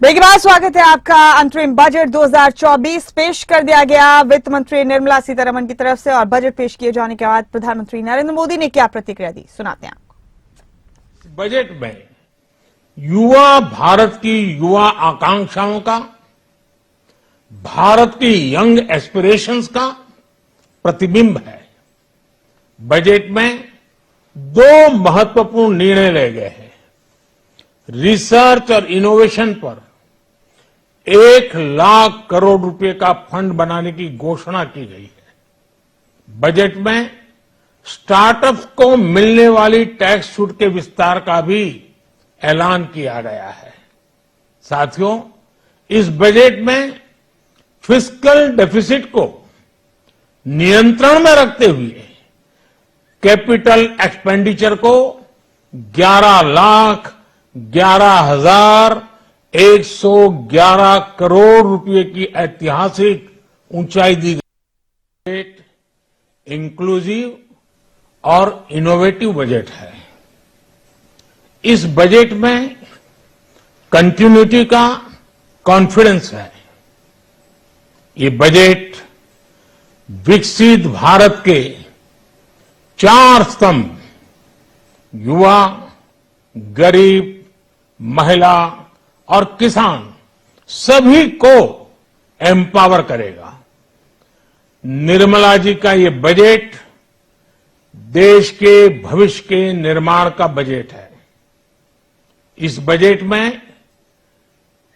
Break के बाद स्वागत है आपका। अंतरिम बजट 2024 पेश कर दिया गया वित्त मंत्री निर्मला सीतारमण की तरफ से और बजट पेश किए जाने के बाद प्रधानमंत्री नरेंद्र मोदी ने क्या प्रतिक्रिया दी, सुनाते हैं आपको। बजट में युवा भारत की युवा आकांक्षाओं का, भारत की यंग एस्पिरेशंस का प्रतिबिंब है। बजट में दो महत्वपूर्ण निर्णय लिए गए हैं। रिसर्च और इनोवेशन पर 1,00,000 करोड़ रुपए का फंड बनाने की घोषणा की गई है। बजट में स्टार्टअप्स को मिलने वाली टैक्स छूट के विस्तार का भी ऐलान किया गया है। साथियों, इस बजट में फिस्कल डेफिसिट को नियंत्रण में रखते हुए कैपिटल एक्सपेंडिचर को 11,11,111 करोड़ रुपए की ऐतिहासिक ऊंचाई दी गई। बजट इंक्लूसिव और इनोवेटिव बजट है। इस बजट में कंटिन्यूटी का कॉन्फिडेंस है। ये बजट विकसित भारत के 4 स्तंभ युवा, गरीब, महिला और किसान सभी को एम्पावर करेगा। निर्मला जी का ये बजट देश के भविष्य के निर्माण का बजट है। इस बजट में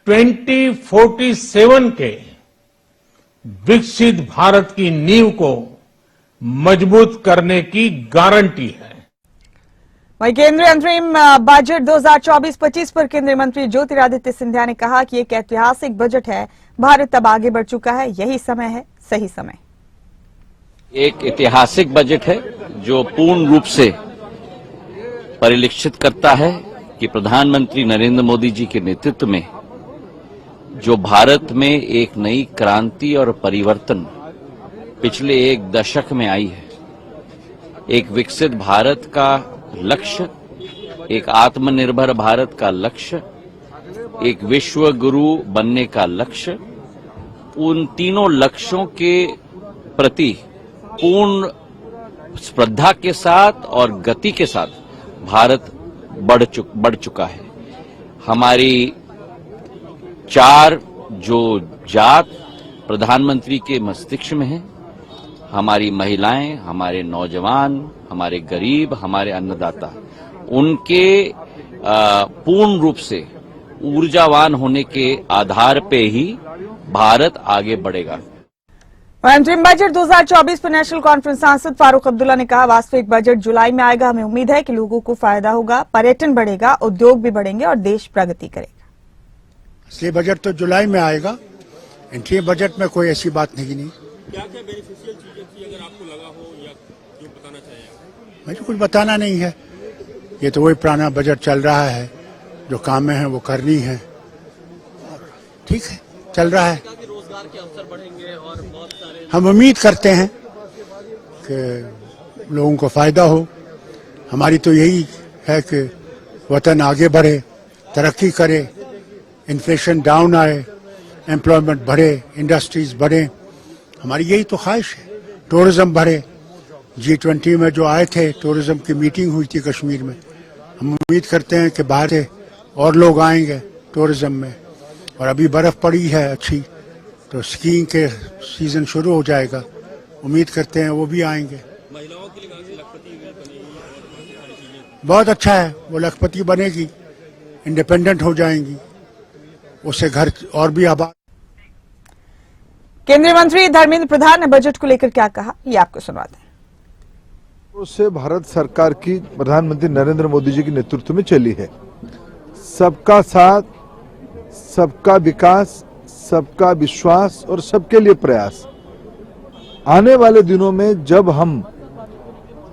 2047 के विकसित भारत की नींव को मजबूत करने की गारंटी है। वहीं केंद्रीय अंतरिम बजट 2024-25 पर केंद्रीय मंत्री ज्योतिरादित्य सिंधिया ने कहा कि एक ऐतिहासिक बजट है। भारत अब आगे बढ़ चुका है, यही समय है, सही समय। एक ऐतिहासिक बजट है जो पूर्ण रूप से परिलक्षित करता है कि प्रधानमंत्री नरेंद्र मोदी जी के नेतृत्व में जो भारत में एक नई क्रांति और परिवर्तन पिछले एक दशक में आई है। एक विकसित भारत का लक्ष्य, एक आत्मनिर्भर भारत का लक्ष्य, एक विश्व गुरु बनने का लक्ष्य, उन तीनों लक्ष्यों के प्रति पूर्ण श्रद्धा के साथ और गति के साथ भारत बढ़ चुका है। हमारी 4 जो जात प्रधानमंत्री के मस्तिष्क में है, हमारी महिलाएं, हमारे नौजवान, हमारे गरीब, हमारे अन्नदाता, उनके पूर्ण रूप से ऊर्जावान होने के आधार पे ही भारत आगे बढ़ेगा। अंतरिम बजट 2024 पर नेशनल कॉन्फ्रेंस सांसद फारूक अब्दुल्ला ने कहा, वास्तविक बजट जुलाई में आएगा। हमें उम्मीद है कि लोगों को फायदा होगा, पर्यटन बढ़ेगा, उद्योग भी बढ़ेंगे और देश प्रगति करेगा। इसलिए बजट तो जुलाई में आएगा। इंटरिम बजट में कोई ऐसी बात नहीं। क्या बेनिफिशियल चीजें थी, अगर आपको लगा हो या जो बताना चाहिए? मुझे कुछ बताना नहीं है। ये तो वही पुराना बजट चल रहा है, जो काम में है वो करनी है। ठीक है, चल रहा है। रोजगार के अवसर बढ़ेंगे और बहुत सारे हम उम्मीद करते हैं कि लोगों को फायदा हो। हमारी तो यही है कि वतन आगे बढ़े, तरक्की करे, इन्फ्लेशन डाउन आए, एम्प्लॉयमेंट बढ़े, इंडस्ट्रीज बढ़े। हमारी यही तो ख्वाहिश है। टूरिज्म बढ़े। G20 में जो आए थे, टूरिज्म की मीटिंग हुई थी कश्मीर में। हम उम्मीद करते हैं कि बाहर से और लोग आएंगे टूरिज्म में। और अभी बर्फ पड़ी है अच्छी, तो स्कीइंग के सीजन शुरू हो जाएगा। उम्मीद करते हैं वो भी आएंगे। महिलाओं के लिए लखपति बनेगी, बहुत अच्छा है। वो लखपति बनेगी, इंडिपेंडेंट हो जाएंगी, उससे घर और भी आबाद। केंद्रीय मंत्री धर्मेंद्र प्रधान ने बजट को लेकर क्या कहा, ये आपको सुनवाते हैं। से भारत सरकार की प्रधानमंत्री नरेंद्र मोदी जी के नेतृत्व में चली है। सबका साथ, सबका विकास, सबका विश्वास और सबके लिए प्रयास। आने वाले दिनों में जब हम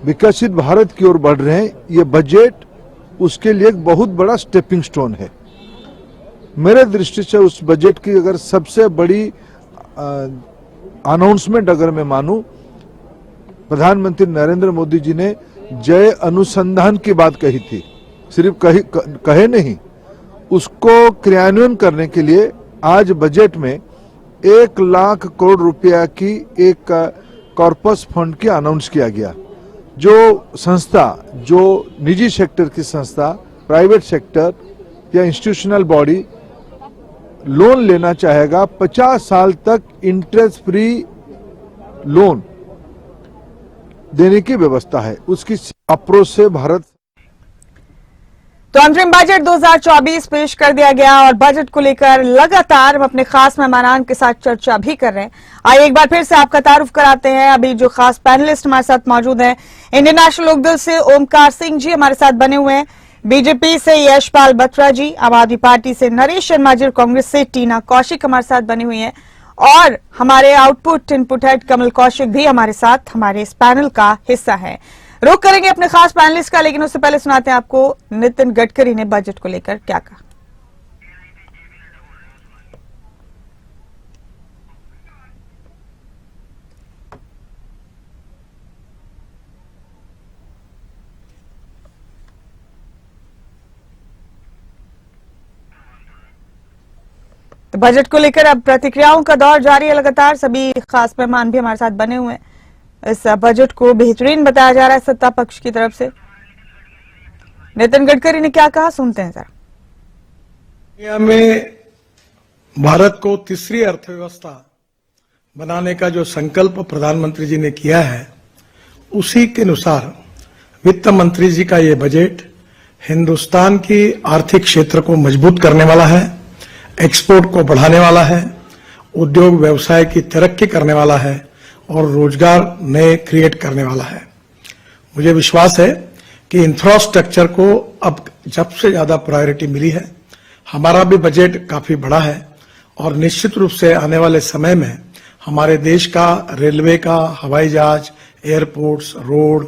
विकसित भारत की ओर बढ़ रहे हैं, ये बजट उसके लिए एक बहुत बड़ा स्टेपिंग स्टोन है। मेरे दृष्टि से उस बजट की अगर सबसे बड़ी अनाउंसमेंट अगर मैं मानूं, प्रधानमंत्री नरेंद्र मोदी जी ने जय अनुसंधान की बात कही थी। सिर्फ कहे नहीं, उसको क्रियान्वयन करने के लिए आज बजट में 1 लाख करोड़ रुपया की एक कॉर्पस फंड की अनाउंस किया गया। जो संस्था, जो निजी सेक्टर की संस्था, प्राइवेट सेक्टर या इंस्टीट्यूशनल बॉडी लोन लेना चाहेगा, 50 साल तक इंटरेस्ट फ्री लोन देने की व्यवस्था है। उसकी अप्रोच से भारत तो अंतरिम बजट 2024 पेश कर दिया गया और बजट को लेकर लगातार हम अपने खास मेहमानान के साथ चर्चा भी कर रहे हैं। आइए एक बार फिर से आपका तारुफ कराते हैं। अभी जो खास पैनलिस्ट हमारे साथ मौजूद हैं, इंडियन नेशनल लोकदल से ओमकार सिंह जी हमारे साथ बने हुए हैं, बीजेपी से यशपाल बत्रा जी, आम आदमी पार्टी से नरेश शर्मा जी, कांग्रेस से टीना कौशिक हमारे साथ बनी हुई हैं और हमारे आउटपुट इनपुट हेड कमल कौशिक भी हमारे साथ हमारे इस पैनल का हिस्सा है। रुक करेंगे अपने खास पैनलिस्ट का, लेकिन उससे पहले सुनाते हैं आपको नितिन गडकरी ने बजट को लेकर क्या कहा। तो बजट को लेकर अब प्रतिक्रियाओं का दौर जारी है लगातार। सभी खास मेहमान भी हमारे साथ बने हुए हैं। इस बजट को बेहतरीन बताया जा रहा है सत्ता पक्ष की तरफ से। नितिन गडकरी ने क्या कहा, सुनते हैं जरा। दुनिया में भारत को तीसरी अर्थव्यवस्था बनाने का जो संकल्प प्रधानमंत्री जी ने किया है, उसी के अनुसार वित्त मंत्री जी का ये बजट हिंदुस्तान की आर्थिक क्षेत्र को मजबूत करने वाला है, एक्सपोर्ट को बढ़ाने वाला है, उद्योग व्यवसाय की तरक्की करने वाला है और रोजगार नए क्रिएट करने वाला है। मुझे विश्वास है कि इंफ्रास्ट्रक्चर को अब सबसे ज्यादा प्रायोरिटी मिली है। हमारा भी बजट काफी बड़ा है और निश्चित रूप से आने वाले समय में हमारे देश का रेलवे का, हवाई जहाज, एयरपोर्ट्स, रोड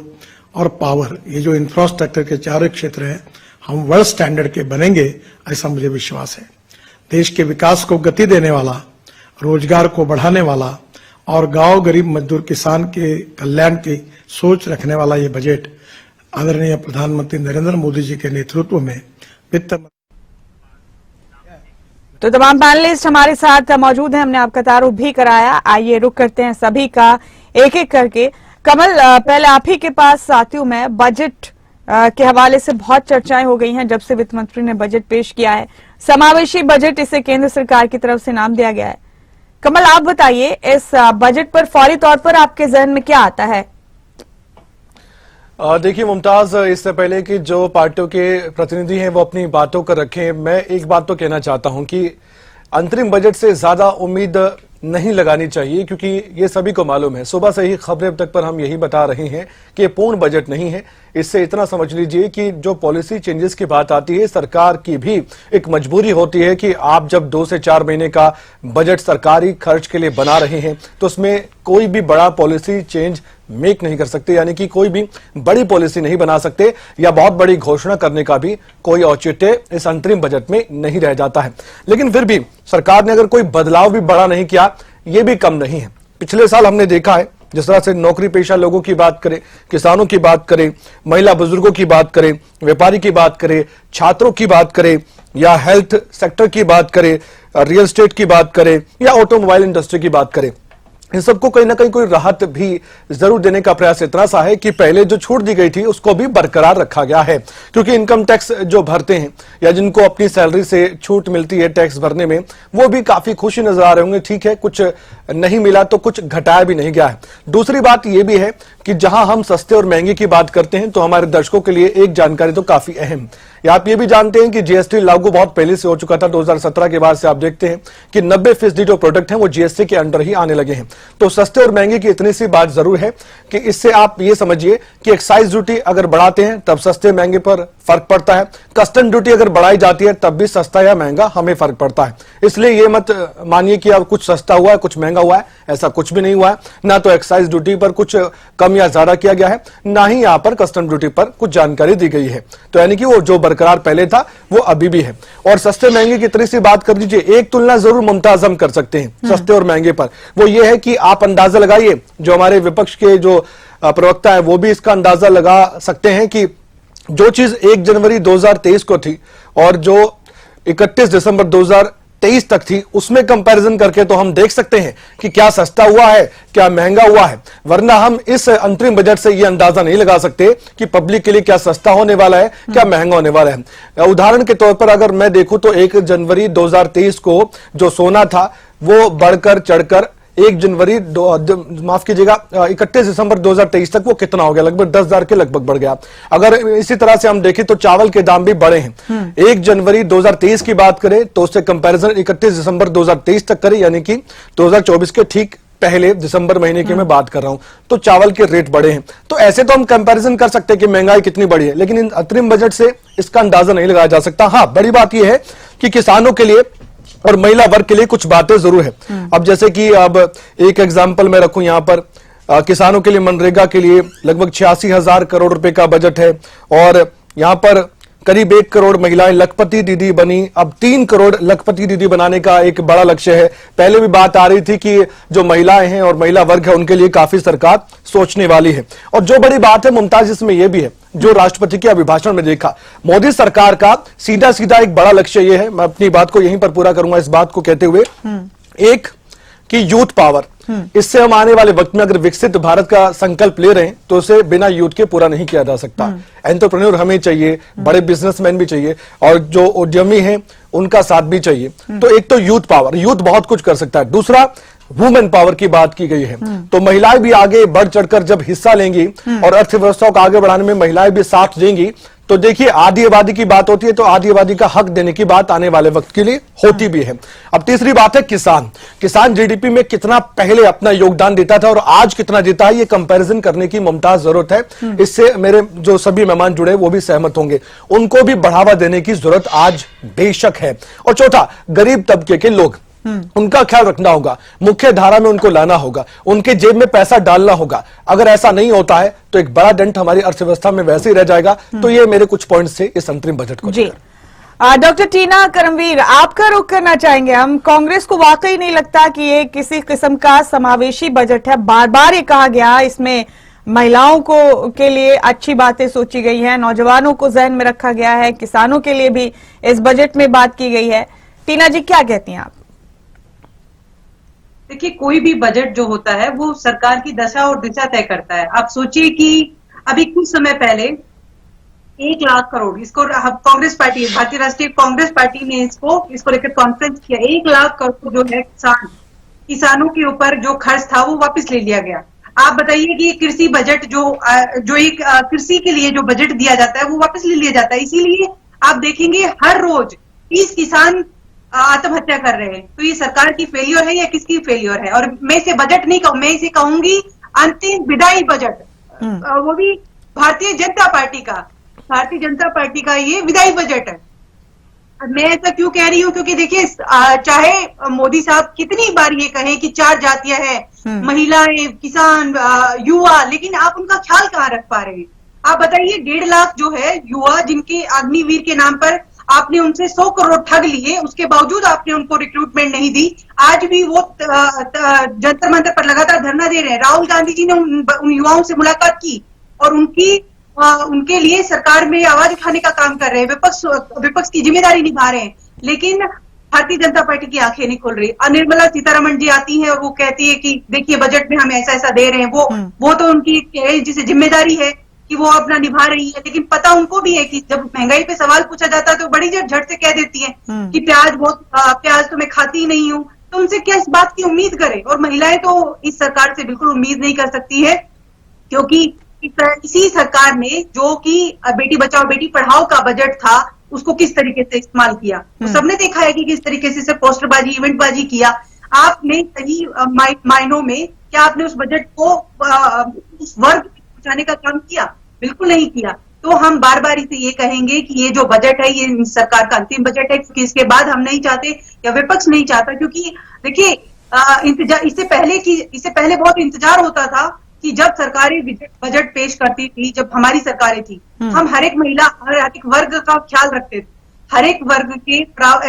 और पावर, ये जो इंफ्रास्ट्रक्चर के चारों क्षेत्र हैं, हम वर्ल्ड स्टैंडर्ड के बनेंगे, ऐसा मुझे विश्वास है। देश के विकास को गति देने वाला, रोजगार को बढ़ाने वाला और गांव गरीब मजदूर किसान के कल्याण की सोच रखने वाला ये बजट आदरणीय प्रधानमंत्री नरेंद्र मोदी जी के नेतृत्व में वित्त। तो तमाम पैनलिस्ट हमारे साथ मौजूद हैं, हमने आपका तारुफ भी कराया। आइए रुक करते हैं सभी का एक एक करके। कमल, पहले आप ही के पास आती हूं मैं। बजट के हवाले से बहुत चर्चाएं हो गई हैं जब से वित्त मंत्री ने बजट पेश किया है। समावेशी बजट इसे केंद्र सरकार की तरफ से नाम दिया गया है। कमल, आप बताइए इस बजट पर फौरी तौर पर आपके जहन में क्या आता है? देखिए मुमताज, इससे पहले कि जो पार्टियों के प्रतिनिधि हैं वो अपनी बातों को रखें, मैं एक बात तो कहना चाहता हूं कि अंतरिम बजट से ज्यादा उम्मीद नहीं लगानी चाहिए, क्योंकि ये सभी को मालूम है। सुबह से ही खबरें अब तक पर हम यही बता रहे हैं कि ये पूर्ण बजट नहीं है। इससे इतना समझ लीजिए कि जो पॉलिसी चेंजेस की बात आती है, सरकार की भी एक मजबूरी होती है कि आप जब 2 से 4 महीने का बजट सरकारी खर्च के लिए बना रहे हैं तो उसमें कोई भी बड़ा पॉलिसी चेंज मेक नहीं कर सकते, यानी कि कोई भी बड़ी पॉलिसी नहीं बना सकते या बहुत बड़ी घोषणा करने का भी कोई औचित्य इस अंतरिम बजट में नहीं रह जाता है। लेकिन फिर भी सरकार ने अगर कोई बदलाव भी बड़ा नहीं किया, ये भी कम नहीं है। पिछले साल हमने देखा है, जिस तरह से नौकरी पेशा लोगों की बात करें, किसानों की बात करें, महिला बुजुर्गों की बात करें, व्यापारी की बात करें, छात्रों की बात करें या हेल्थ सेक्टर की बात करें, रियल एस्टेट की बात करें या ऑटोमोबाइल इंडस्ट्री की बात करें, इन सबको कहीं ना कहीं कोई राहत भी जरूर देने का प्रयास इतना सा है कि पहले जो छूट दी गई थी उसको भी बरकरार रखा गया है। क्योंकि इनकम टैक्स जो भरते हैं या जिनको अपनी सैलरी से छूट मिलती है टैक्स भरने में, वो भी काफी खुशी नजर आ रहे होंगे। ठीक है, कुछ नहीं मिला तो कुछ घटाया भी नहीं गया है। दूसरी बात यह भी है कि जहां हम सस्ते और महंगे की बात करते हैं तो हमारे दर्शकों के लिए एक जानकारी तो काफी अहम, या आप ये भी जानते हैं कि जीएसटी लागू बहुत पहले से हो चुका था। 2017 के बाद से आप देखते हैं कि 90% जो प्रोडक्ट हैं वो जीएसटी के अंडर ही आने लगे हैं। तो सस्ते और महंगे की इतनी सी बात जरूर है कि इससे आप ये समझिए कि एक्साइज ड्यूटी अगर बढ़ाते हैं तब सस्ते महंगे पर फर्क पड़ता है, कस्टम ड्यूटी अगर बढ़ाई जाती है तब भी सस्ता या महंगा हमें फर्क पड़ता है। इसलिए ये मत मानिए कि अब कुछ सस्ता हुआ है कुछ महंगा हुआ है, ऐसा कुछ भी नहीं हुआ है। ना तो एक्साइज ड्यूटी पर कुछ कम या ज्यादा किया गया है, ना ही यहां पर कस्टम ड्यूटी पर कुछ जानकारी दी गई है। तो यानी कि वो जो बरकरार पहले था वो अभी भी है। और सस्ते महंगे की इतनी सी बात कर दीजिए, एक तुलना जरूर मुमताज हम कर सकते हैं सस्ते और महंगे पर, वो ये है कि आप अंदाजा लगाइए, जो हमारे विपक्ष के जो प्रवक्ता है वो भी इसका अंदाजा लगा सकते हैं कि जो चीज 1 जनवरी 2023 को थी और जो 31 दिसंबर 2023 तक थी, उसमें कंपैरिजन करके तो हम देख सकते हैं कि क्या सस्ता हुआ है, क्या महंगा हुआ है। वरना हम इस अंतरिम बजट से यह अंदाजा नहीं लगा सकते कि पब्लिक के लिए क्या सस्ता होने वाला है, क्या महंगा होने वाला है। उदाहरण के तौर पर अगर मैं देखूं तो 1 जनवरी 2023 को जो सोना था वो बढ़कर चढ़कर 1 जनवरी माफ कीजिएगा 31 दिसंबर 2023 तक वो कितना हो गया, लगभग 10,000 के लगभग बढ़ गया। अगर इसी तरह से हम देखें तो चावल के दाम भी बढ़े हैं। 1 जनवरी 2023 की बात करें तो उससे कंपैरिजन 31 दिसंबर 2023 तक करें, यानी कि 2024 के ठीक पहले दिसंबर महीने की मैं बात कर रहा हूं, तो चावल के रेट बढ़े हैं। तो ऐसे तो हम कंपैरिजन कर सकते हैं कि महंगाई कितनी बढ़ी है, लेकिन इन अंतरिम बजट से इसका अंदाजा नहीं लगाया जा सकता। हाँ, बड़ी बात यह है कि किसानों के लिए और महिला वर्ग के लिए कुछ बातें जरूर है। अब जैसे कि अब एक एग्जांपल मैं रखूं यहां पर, किसानों के लिए मनरेगा के लिए लगभग 86,000 करोड़ रुपए का बजट है और यहां पर करीब 1 करोड़ महिलाएं लखपति दीदी बनी। अब 3 करोड़ लखपति दीदी बनाने का एक बड़ा लक्ष्य है। पहले भी बात आ रही थी कि जो महिलाएं हैं और महिला वर्ग है उनके लिए काफी सरकार सोचने वाली है। और जो बड़ी बात है मुमताज इसमें यह भी है, जो राष्ट्रपति के अभिभाषण में देखा, मोदी सरकार का सीधा सीधा एक बड़ा लक्ष्य यह है, मैं अपनी बात को यहीं पर पूरा करूंगा इस बात को कहते हुए, एक कि यूथ पावर, इससे हम आने वाले वक्त में अगर विकसित भारत का संकल्प ले रहे हैं तो उसे बिना यूथ के पूरा नहीं किया जा सकता। एंटरप्रेन्योर हमें चाहिए, बड़े बिजनेसमैन भी चाहिए और जो उद्यमी हैं उनका साथ भी चाहिए। तो एक तो यूथ पावर, यूथ बहुत कुछ कर सकता है। दूसरा वुमेन पावर की बात की गई है, तो महिलाएं भी आगे बढ़ चढ़कर जब हिस्सा लेंगी और अर्थव्यवस्था को आगे बढ़ाने में महिलाएं भी साथ देंगी, तो देखिए आधी आबादी की बात होती है तो आधी आबादी का हक देने की बात आने वाले वक्त के लिए होती भी है। अब तीसरी बात है किसान। किसान जीडीपी में कितना पहले अपना योगदान देता था और आज कितना देता है, ये कंपैरिजन करने की मुमताज जरूरत है। इससे मेरे जो सभी मेहमान जुड़े वो भी सहमत होंगे, उनको भी बढ़ावा देने की जरूरत आज बेशक है। और चौथा, गरीब तबके के लोग, उनका ख्याल रखना होगा, मुख्य धारा में उनको लाना होगा, उनके जेब में पैसा डालना होगा। अगर ऐसा नहीं होता है तो एक बड़ा डेंट हमारी अर्थव्यवस्था में वैसे ही रह जाएगा। तो ये मेरे कुछ पॉइंट्स थे इस अंतरिम बजट को जी। डॉक्टर टीना करमवीर, आपका रुख करना चाहेंगे हम। कांग्रेस को वाकई नहीं लगता कि ये किसी किस्म का समावेशी बजट है? बार बार ये कहा गया इसमें महिलाओं को के लिए अच्छी बातें सोची गई हैं, नौजवानों को जहन में रखा गया है, किसानों के लिए भी इस बजट में बात की गई है। टीना जी, क्या कहती हैं आप? देखिए, कोई भी बजट जो होता है वो सरकार की दशा और दिशा तय करता है। आप सोचिए कि अभी कुछ समय पहले 1 लाख करोड़, इसको कांग्रेस पार्टी, भारतीय राष्ट्रीय कांग्रेस पार्टी ने इसको लेकर कॉन्फ्रेंस किया। 1 लाख करोड़ जो है किसानों के ऊपर जो खर्च था वो वापस ले लिया गया। आप बताइए कि कृषि बजट जो एक कृषि के लिए जो बजट दिया जाता है वो वापस ले लिया जाता है। इसीलिए आप देखेंगे हर रोज 30 किसान आत्महत्या कर रहे हैं। तो ये सरकार की फेलियर है या किसकी फेलियर है? और मैं इसे बजट नहीं कहूं, मैं इसे कहूंगी अंतिम विदाई बजट, वो भी भारतीय जनता पार्टी का। भारतीय जनता पार्टी का ये विदाई बजट है। मैं ऐसा क्यों कह रही हूं? क्योंकि देखिए, चाहे मोदी साहब कितनी बार ये कहें कि 4 जातियां हैं, महिलाएं, किसान, युवा, लेकिन आप उनका ख्याल कहां रख पा रहे हैं? आप बताइए, 1.5 लाख जो है युवा जिनके अग्निवीर के नाम पर आपने उनसे 100 करोड़ ठग लिए, उसके बावजूद आपने उनको रिक्रूटमेंट नहीं दी। आज भी वो जंतर मंतर पर लगातार धरना दे रहे हैं। राहुल गांधी जी ने उन युवाओं से मुलाकात की और उनके लिए सरकार में आवाज उठाने का काम कर रहे हैं। विपक्ष की जिम्मेदारी निभा रहे हैं, लेकिन भारतीय जनता पार्टी की आंखें नहीं खुल रही। निर्मला सीतारमण जी आती हैं और वो कहती है कि देखिए बजट में हम ऐसा ऐसा दे रहे हैं। वो तो उनकी जिसे जिम्मेदारी है कि वो अपना निभा रही है, लेकिन पता उनको भी है कि जब महंगाई पे सवाल पूछा जाता है तो बड़ी झट से कह देती है कि प्याज तो मैं खाती ही नहीं हूं। तो उनसे क्या इस बात की उम्मीद करें? और महिलाएं तो इस सरकार से बिल्कुल उम्मीद नहीं कर सकती है, क्योंकि इसी सरकार ने जो कि बेटी बचाओ बेटी पढ़ाओ का बजट था उसको किस तरीके से इस्तेमाल किया। तो सबने देखा है कि किस तरीके से पोस्टरबाजी, इवेंटबाजी किया। आपने सही मायनों में क्या आपने उस बजट को उस वर्ग पहुंचाने का काम किया? बिल्कुल नहीं किया। तो हम बार बार इसे ये कहेंगे कि ये जो बजट है ये सरकार का अंतिम बजट है, क्योंकि इसके बाद हम नहीं चाहते या विपक्ष नहीं चाहता। क्योंकि देखिए, इससे पहले बहुत इंतजार होता था कि जब सरकारें बजट पेश करती थी, जब हमारी सरकारें थी, हम हर एक महिला, हर एक वर्ग का ख्याल रखते थे। हर एक वर्ग के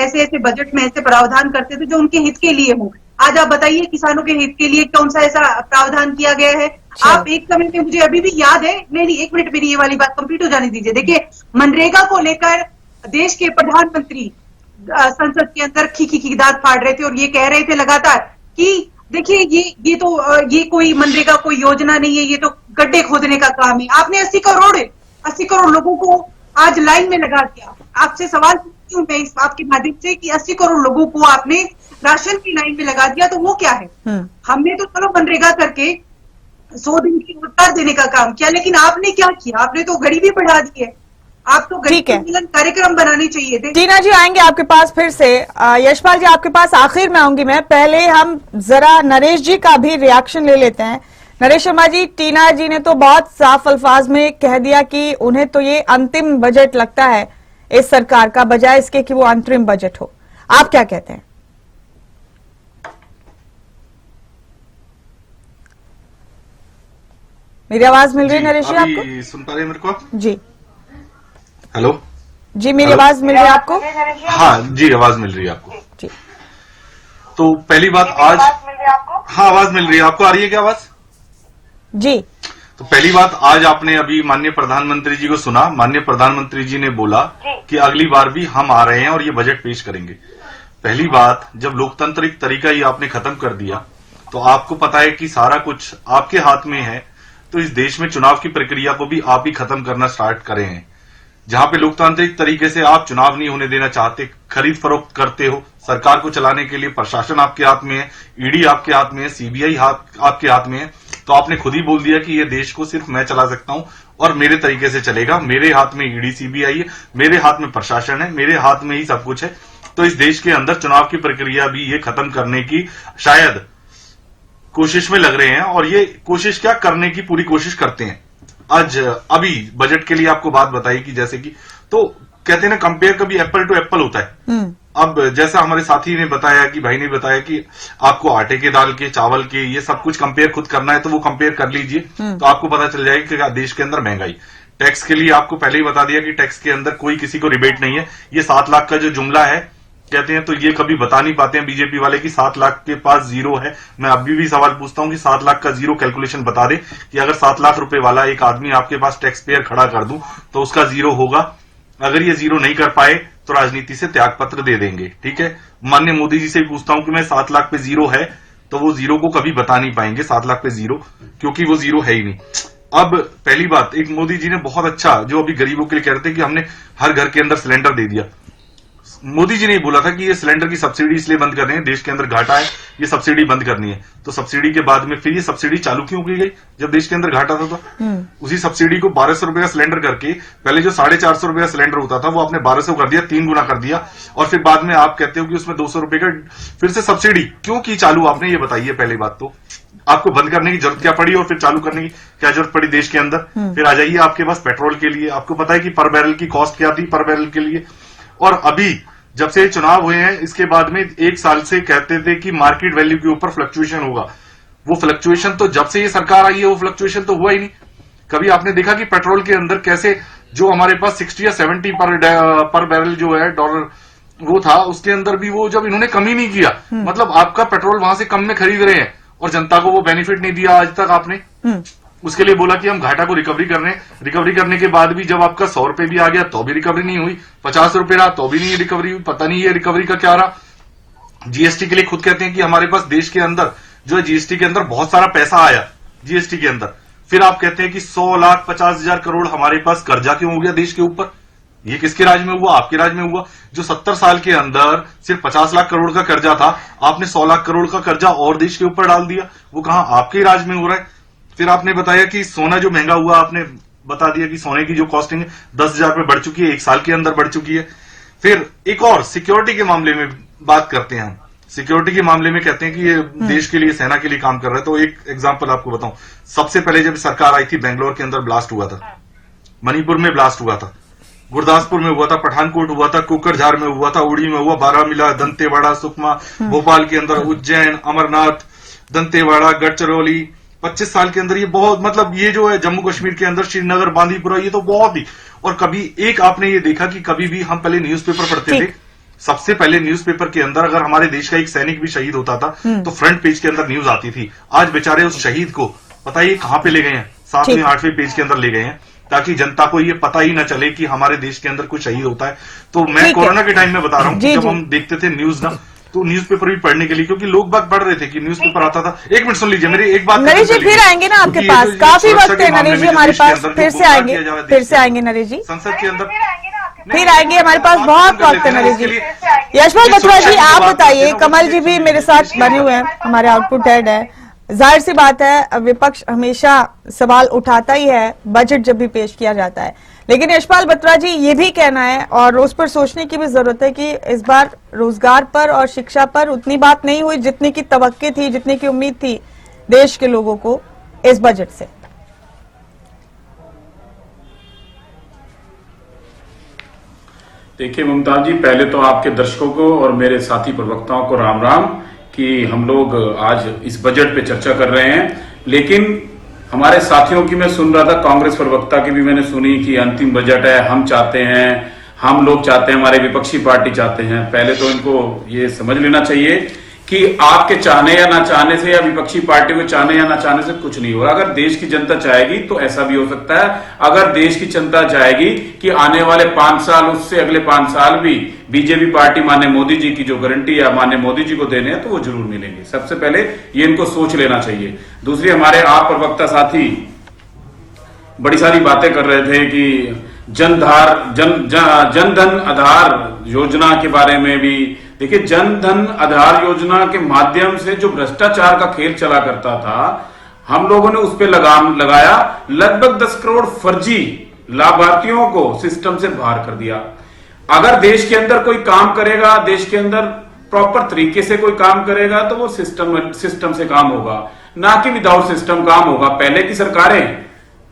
ऐसे बजट में ऐसे प्रावधान करते थे जो उनके हित के लिए हो। आज आप बताइए, किसानों के हित के लिए कौन सा ऐसा प्रावधान किया गया है? आप एक समय में, मुझे अभी भी याद है, नहीं 1 मिनट मेरी ये वाली बात कंप्लीट हो जाने दीजिए। देखिए, मनरेगा को लेकर देश के प्रधानमंत्री संसद के अंदर खी दांत फाड़ रहे थे और ये कह रहे थे लगातार कि देखिए ये कोई मनरेगा कोई योजना नहीं है, ये तो गड्ढे खोदने का काम है। आपने 80 करोड़ लोगों को आज लाइन में लगा दिया। आपसे सवाल पूछती हूं मैं इस आपके माध्यम से कि 80 करोड़ लोगों को आपने राशन की लाइन में लगा दिया, तो वो क्या है? हमने तो चलो मनरेगा करके 100 दिन की रोजगार देने का काम किया, लेकिन आपने क्या किया? आपने तो घड़ी भी बढ़ा दी है। आप तो ठीक है, मिलन कार्यक्रम बनाने चाहिए थे। टीना जी आएंगे आपके पास फिर से। यशपाल जी आपके पास आखिर में आऊंगी मैं, पहले हम जरा नरेश जी का भी रिएक्शन ले लेते हैं। नरेश शर्मा जी, टीना जी ने तो बहुत साफ अल्फाज में कह दिया कि उन्हें तो ये अंतिम बजट लगता है इस सरकार का, बजाय इसके कि वो अंतरिम बजट हो। आप क्या कहते हैं? मेरी आवाज मिल रही है नरेश जी आपको? सुन पा रहे हैं मेरे को? जी हेलो जी, मेरी आवाज मिल रही है आपको? हाँ जी, आवाज मिल रही है आपको जी। तो पहली बात आज हाँ आवाज मिल रही है आपको, आ रही है क्या आवाज? जी। तो पहली बात, आज आपने अभी माननीय प्रधानमंत्री जी को सुना। माननीय प्रधानमंत्री जी ने बोला कि अगली बार भी हम आ रहे हैं और ये बजट पेश करेंगे। पहली बात, जब लोकतांत्रिक तरीका ही आपने खत्म कर दिया तो आपको पता है कि सारा कुछ आपके हाथ में है, तो इस देश में चुनाव की प्रक्रिया को भी आप ही खत्म करना स्टार्ट करे हैं। जहां पे लोकतांत्रिक तरीके से आप चुनाव नहीं होने देना चाहते, खरीद फरोख्त करते हो, सरकार को चलाने के लिए प्रशासन आपके हाथ में है, ईडी आपके हाथ में है, सीबीआई आपके हाथ में है, तो आपने खुद ही बोल दिया कि ये देश को सिर्फ मैं चला सकता हूं और मेरे तरीके से चलेगा। मेरे हाथ में ईडी सीबीआई है, मेरे हाथ में प्रशासन है, मेरे हाथ में ही सब कुछ है। तो इस देश के अंदर चुनाव की प्रक्रिया भी ये खत्म करने की शायद कोशिश में लग रहे हैं, और ये कोशिश क्या करने की पूरी कोशिश करते हैं। आज अभी बजट के लिए आपको बात बताई कि जैसे कि तो कहते हैं ना, कंपेयर कभी एप्पल टू एप्पल होता है। अब जैसा हमारे साथी ने बताया कि भाई ने बताया कि आपको आटे के, दाल के, चावल के, ये सब कुछ कंपेयर खुद करना है तो वो कंपेयर कर लीजिए, तो आपको पता चल जाएगा कि देश के अंदर महंगाई। टैक्स के लिए आपको पहले ही बता दिया कि टैक्स के अंदर कोई किसी को रिबेट नहीं है। ये 7 लाख का जो जुमला है कहते हैं, तो ये कभी बता नहीं पाते हैं बीजेपी वाले कि 7 लाख के पास जीरो है। मैं अभी भी सवाल पूछता हूं कि 7 लाख का जीरो कैलकुलेशन बता दे कि अगर 7 लाख रुपए वाला एक आदमी आपके पास टैक्स पेयर खड़ा कर दूं तो उसका जीरो होगा। अगर ये जीरो नहीं कर पाए तो राजनीति से त्याग पत्र दे देंगे। ठीक है, माननीय मोदी जी से भी पूछता हूं कि मैं 7 लाख पे जीरो है, तो वो जीरो को कभी बता नहीं पाएंगे 7 लाख पे जीरो, क्योंकि वो जीरो है ही नहीं। अब पहली बात, एक मोदी जी ने बहुत अच्छा जो अभी गरीबों के लिए कहते हैं कि हमने हर घर के अंदर सिलेंडर दे दिया। मोदी जी ने बोला था कि ये सिलेंडर की सब्सिडी इसलिए बंद कर रहे हैं, देश के अंदर घाटा है, ये सब्सिडी बंद करनी है। तो सब्सिडी के बाद में फिर ये सब्सिडी चालू क्यों की गई जब देश के अंदर घाटा था? तो उसी सब्सिडी को 1200 रुपए का सिलेंडर करके, पहले जो 450 रुपए का सिलेंडर होता था वो आपने 1200 कर दिया, 3 गुना कर दिया, और फिर बाद में आप कहते हो कि उसमें 200 रुपए का फिर से सब्सिडी क्यों की चालू आपने, ये बताइए। पहली बात तो आपको बंद करने की जरूरत क्या पड़ी और फिर चालू करने की क्या जरूरत पड़ी देश के अंदर? फिर आ जाइए आपके पास पेट्रोल के लिए, आपको पता है कि पर बैरल की कॉस्ट क्या थी पर बैरल के लिए। और अभी जब से चुनाव हुए हैं इसके बाद में 1 साल से कहते थे कि मार्केट वैल्यू के ऊपर फ्लक्चुएशन होगा। वो फ्लक्चुएशन तो जब से ये सरकार आई है वो फ्लक्चुएशन तो हुआ ही नहीं। कभी आपने देखा कि पेट्रोल के अंदर कैसे जो हमारे पास 60 या 70 पर बैरल जो है डॉलर वो था, उसके अंदर भी वो जब इन्होंने कमी नहीं किया, मतलब आपका पेट्रोल वहां से कम में खरीद रहे हैं और जनता को वो बेनिफिट नहीं दिया आज तक आपने। उसके लिए बोला कि हम घाटा को रिकवरी कर रहे हैं। रिकवरी करने के बाद भी जब आपका 100 रुपए भी आ गया तो भी रिकवरी नहीं हुई, 50 रुपए रहा तो भी नहीं रिकवरी हुई। पता नहीं ये रिकवरी का क्या रहा। जीएसटी के लिए खुद कहते हैं कि हमारे पास देश के अंदर जो है जीएसटी के अंदर बहुत सारा पैसा आया जीएसटी के अंदर। फिर आप कहते हैं कि 100,50,000 करोड़ हमारे पास कर्जा क्यों हो गया देश के ऊपर। ये किसके राज में हुआ? आपके राज में हुआ। जो 70 साल के अंदर सिर्फ 50 लाख करोड़ का कर्जा था, आपने 100 लाख करोड़ का कर्जा और देश के ऊपर डाल दिया। वो कहां? आपके राज में हो रहा है। फिर आपने बताया कि सोना जो महंगा हुआ, आपने बता दिया कि सोने की जो कॉस्टिंग है 10,000 पे बढ़ चुकी है, 1 साल के अंदर बढ़ चुकी है। फिर एक और सिक्योरिटी के मामले में बात करते हैं हम। सिक्योरिटी के मामले में कहते हैं कि ये देश के लिए, सेना के लिए काम कर रहा है। तो एक एग्जांपल आपको बताऊं, सबसे पहले जब सरकार आई थी बेंगलोर के अंदर ब्लास्ट हुआ था, मणिपुर में ब्लास्ट हुआ था, गुरदासपुर में हुआ था, पठानकोट हुआ था, कुकरझार में हुआ था, उड़ी में हुआ, बारामूला, दंतेवाड़ा, सुकमा, भोपाल के अंदर, उज्जैन, अमरनाथ, दंतेवाड़ा, गढ़चिरौली, 25 साल के अंदर ये बहुत, मतलब ये जो है जम्मू कश्मीर के अंदर श्रीनगर, बांदीपुरा, ये तो बहुत ही। और कभी एक आपने ये देखा कि कभी भी हम पहले न्यूज़पेपर पढ़ते थे, सबसे पहले न्यूज़पेपर के अंदर अगर हमारे देश का एक सैनिक भी शहीद होता था तो फ्रंट पेज के अंदर न्यूज आती थी। आज बेचारे उस शहीद को बताइए कहां पे ले गए हैं, 7वें 8वें पेज के अंदर ले गए हैं। ताकि जनता को ये पता ही ना चले कि हमारे देश के अंदर कुछ शहीद होता है। तो मैं ठीक है। कोरोना के टाइम में बता रहा हूँ, जी, जब जी। हम देखते थे न्यूज ना, तो न्यूज़पेपर भी पढ़ने के लिए, क्योंकि लोग बात पढ़ रहे थे कि न्यूज़पेपर आता था। एक मिनट सुन लीजिए, मेरी एक बात नरेश जी फिर आएंगे ना आपके पास, काफी वक्त है नरेश जी हमारे पास, फिर से आएंगे नरेश जी, संसद के अंदर फिर आएंगे, हमारे पास बहुत वक्त है नरेश जी। यशपाल बत्रा जी आप बताइए, कमल जी भी मेरे साथ बने हुए हैं, हमारे आउटपुट हेड है। जाहिर सी बात है विपक्ष हमेशा सवाल उठाता ही है बजट जब भी पेश किया जाता है, लेकिन यशपाल बत्रा जी ये भी कहना है और उस पर सोचने की भी जरूरत है कि इस बार रोजगार पर और शिक्षा पर उतनी बात नहीं हुई जितनी की तवक्के थी, जितनी की उम्मीद थी देश के लोगों को इस बजट से। देखिए मुमताज जी, पहले तो आपके दर्शकों को और मेरे साथी प्रवक्ताओं को राम राम कि हम लोग आज इस बजट पे चर्चा कर रहे हैं, लेकिन हमारे साथियों की मैं सुन रहा था, कांग्रेस प्रवक्ता की भी मैंने सुनी कि अंतिम बजट है, हम चाहते हैं, हम लोग चाहते हैं, हमारे विपक्षी पार्टी चाहते हैं। पहले तो इनको ये समझ लेना चाहिए कि आपके चाहने या ना चाहने से या विपक्षी पार्टी को चाहने या ना चाहने से कुछ नहीं होगा। अगर देश की जनता चाहेगी तो ऐसा भी हो सकता है। अगर देश की जनता चाहेगी कि आने वाले 5 साल, उससे अगले 5 साल भी बीजेपी पार्टी माननीय मोदी जी की जो गारंटी या माननीय मोदी जी को देने हैं तो वो जरूर मिलेंगे। सबसे पहले ये इनको सोच लेना चाहिए। दूसरी, हमारे आप प्रवक्ता साथी बड़ी सारी बातें कर रहे थे कि जनधन आधार योजना के बारे में भी। देखिए, जनधन आधार योजना के माध्यम से जो भ्रष्टाचार का खेल चला करता था, हम लोगों ने उस पर लगाम लगाया। लगभग 10 करोड़ फर्जी लाभार्थियों को सिस्टम से बाहर कर दिया। अगर देश के अंदर कोई काम करेगा, देश के अंदर प्रॉपर तरीके से कोई काम करेगा तो वो सिस्टम से काम होगा, ना कि विदाउट सिस्टम काम होगा। पहले की सरकारें,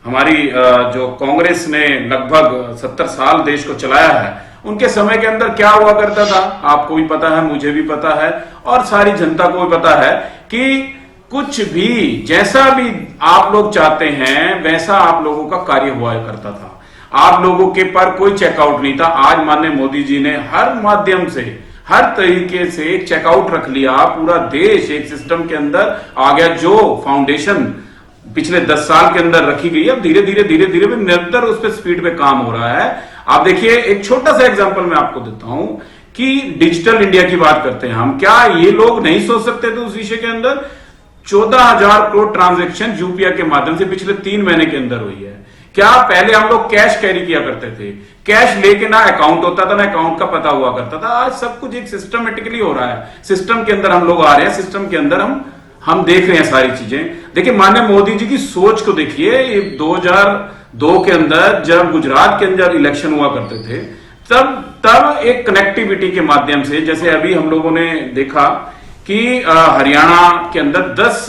हमारी जो कांग्रेस ने लगभग 70 साल देश को चलाया है, उनके समय के अंदर क्या हुआ करता था आपको भी पता है, मुझे भी पता है और सारी जनता को भी पता है कि कुछ भी जैसा भी आप लोग चाहते हैं वैसा आप लोगों का कार्य हुआ करता था। आप लोगों के पर कोई चेकआउट नहीं था। आज माननीय मोदी जी ने हर माध्यम से, हर तरीके से एक चेकआउट रख लिया। पूरा देश एक सिस्टम के अंदर आ गया। जो फाउंडेशन पिछले 10 साल के अंदर रखी गई है, धीरे धीरे निरंतर उस पर स्पीड पे काम हो रहा है। आप देखिए, एक छोटा सा एग्जांपल मैं आपको देता हूं कि डिजिटल इंडिया की बात करते हैं हम, क्या ये लोग नहीं सोच सकते थे उस विषय के अंदर? 14,000 करोड़ ट्रांजैक्शन यूपीआई के माध्यम से पिछले 3 महीने के अंदर हुई है। क्या पहले हम लोग कैश कैरी किया करते थे? कैश लेके ना अकाउंट होता था, ना अकाउंट का पता हुआ करता था। आज सब कुछ एक सिस्टमेटिकली हो रहा है। सिस्टम के अंदर हम लोग आ रहे हैं, सिस्टम के अंदर हम देख रहे हैं सारी चीजें। देखिए, माननीय मोदी जी की सोच को देखिए। 2002 के अंदर जब गुजरात के अंदर इलेक्शन हुआ करते थे, तब एक कनेक्टिविटी के माध्यम से, जैसे अभी हम लोगों ने देखा कि हरियाणा के अंदर 10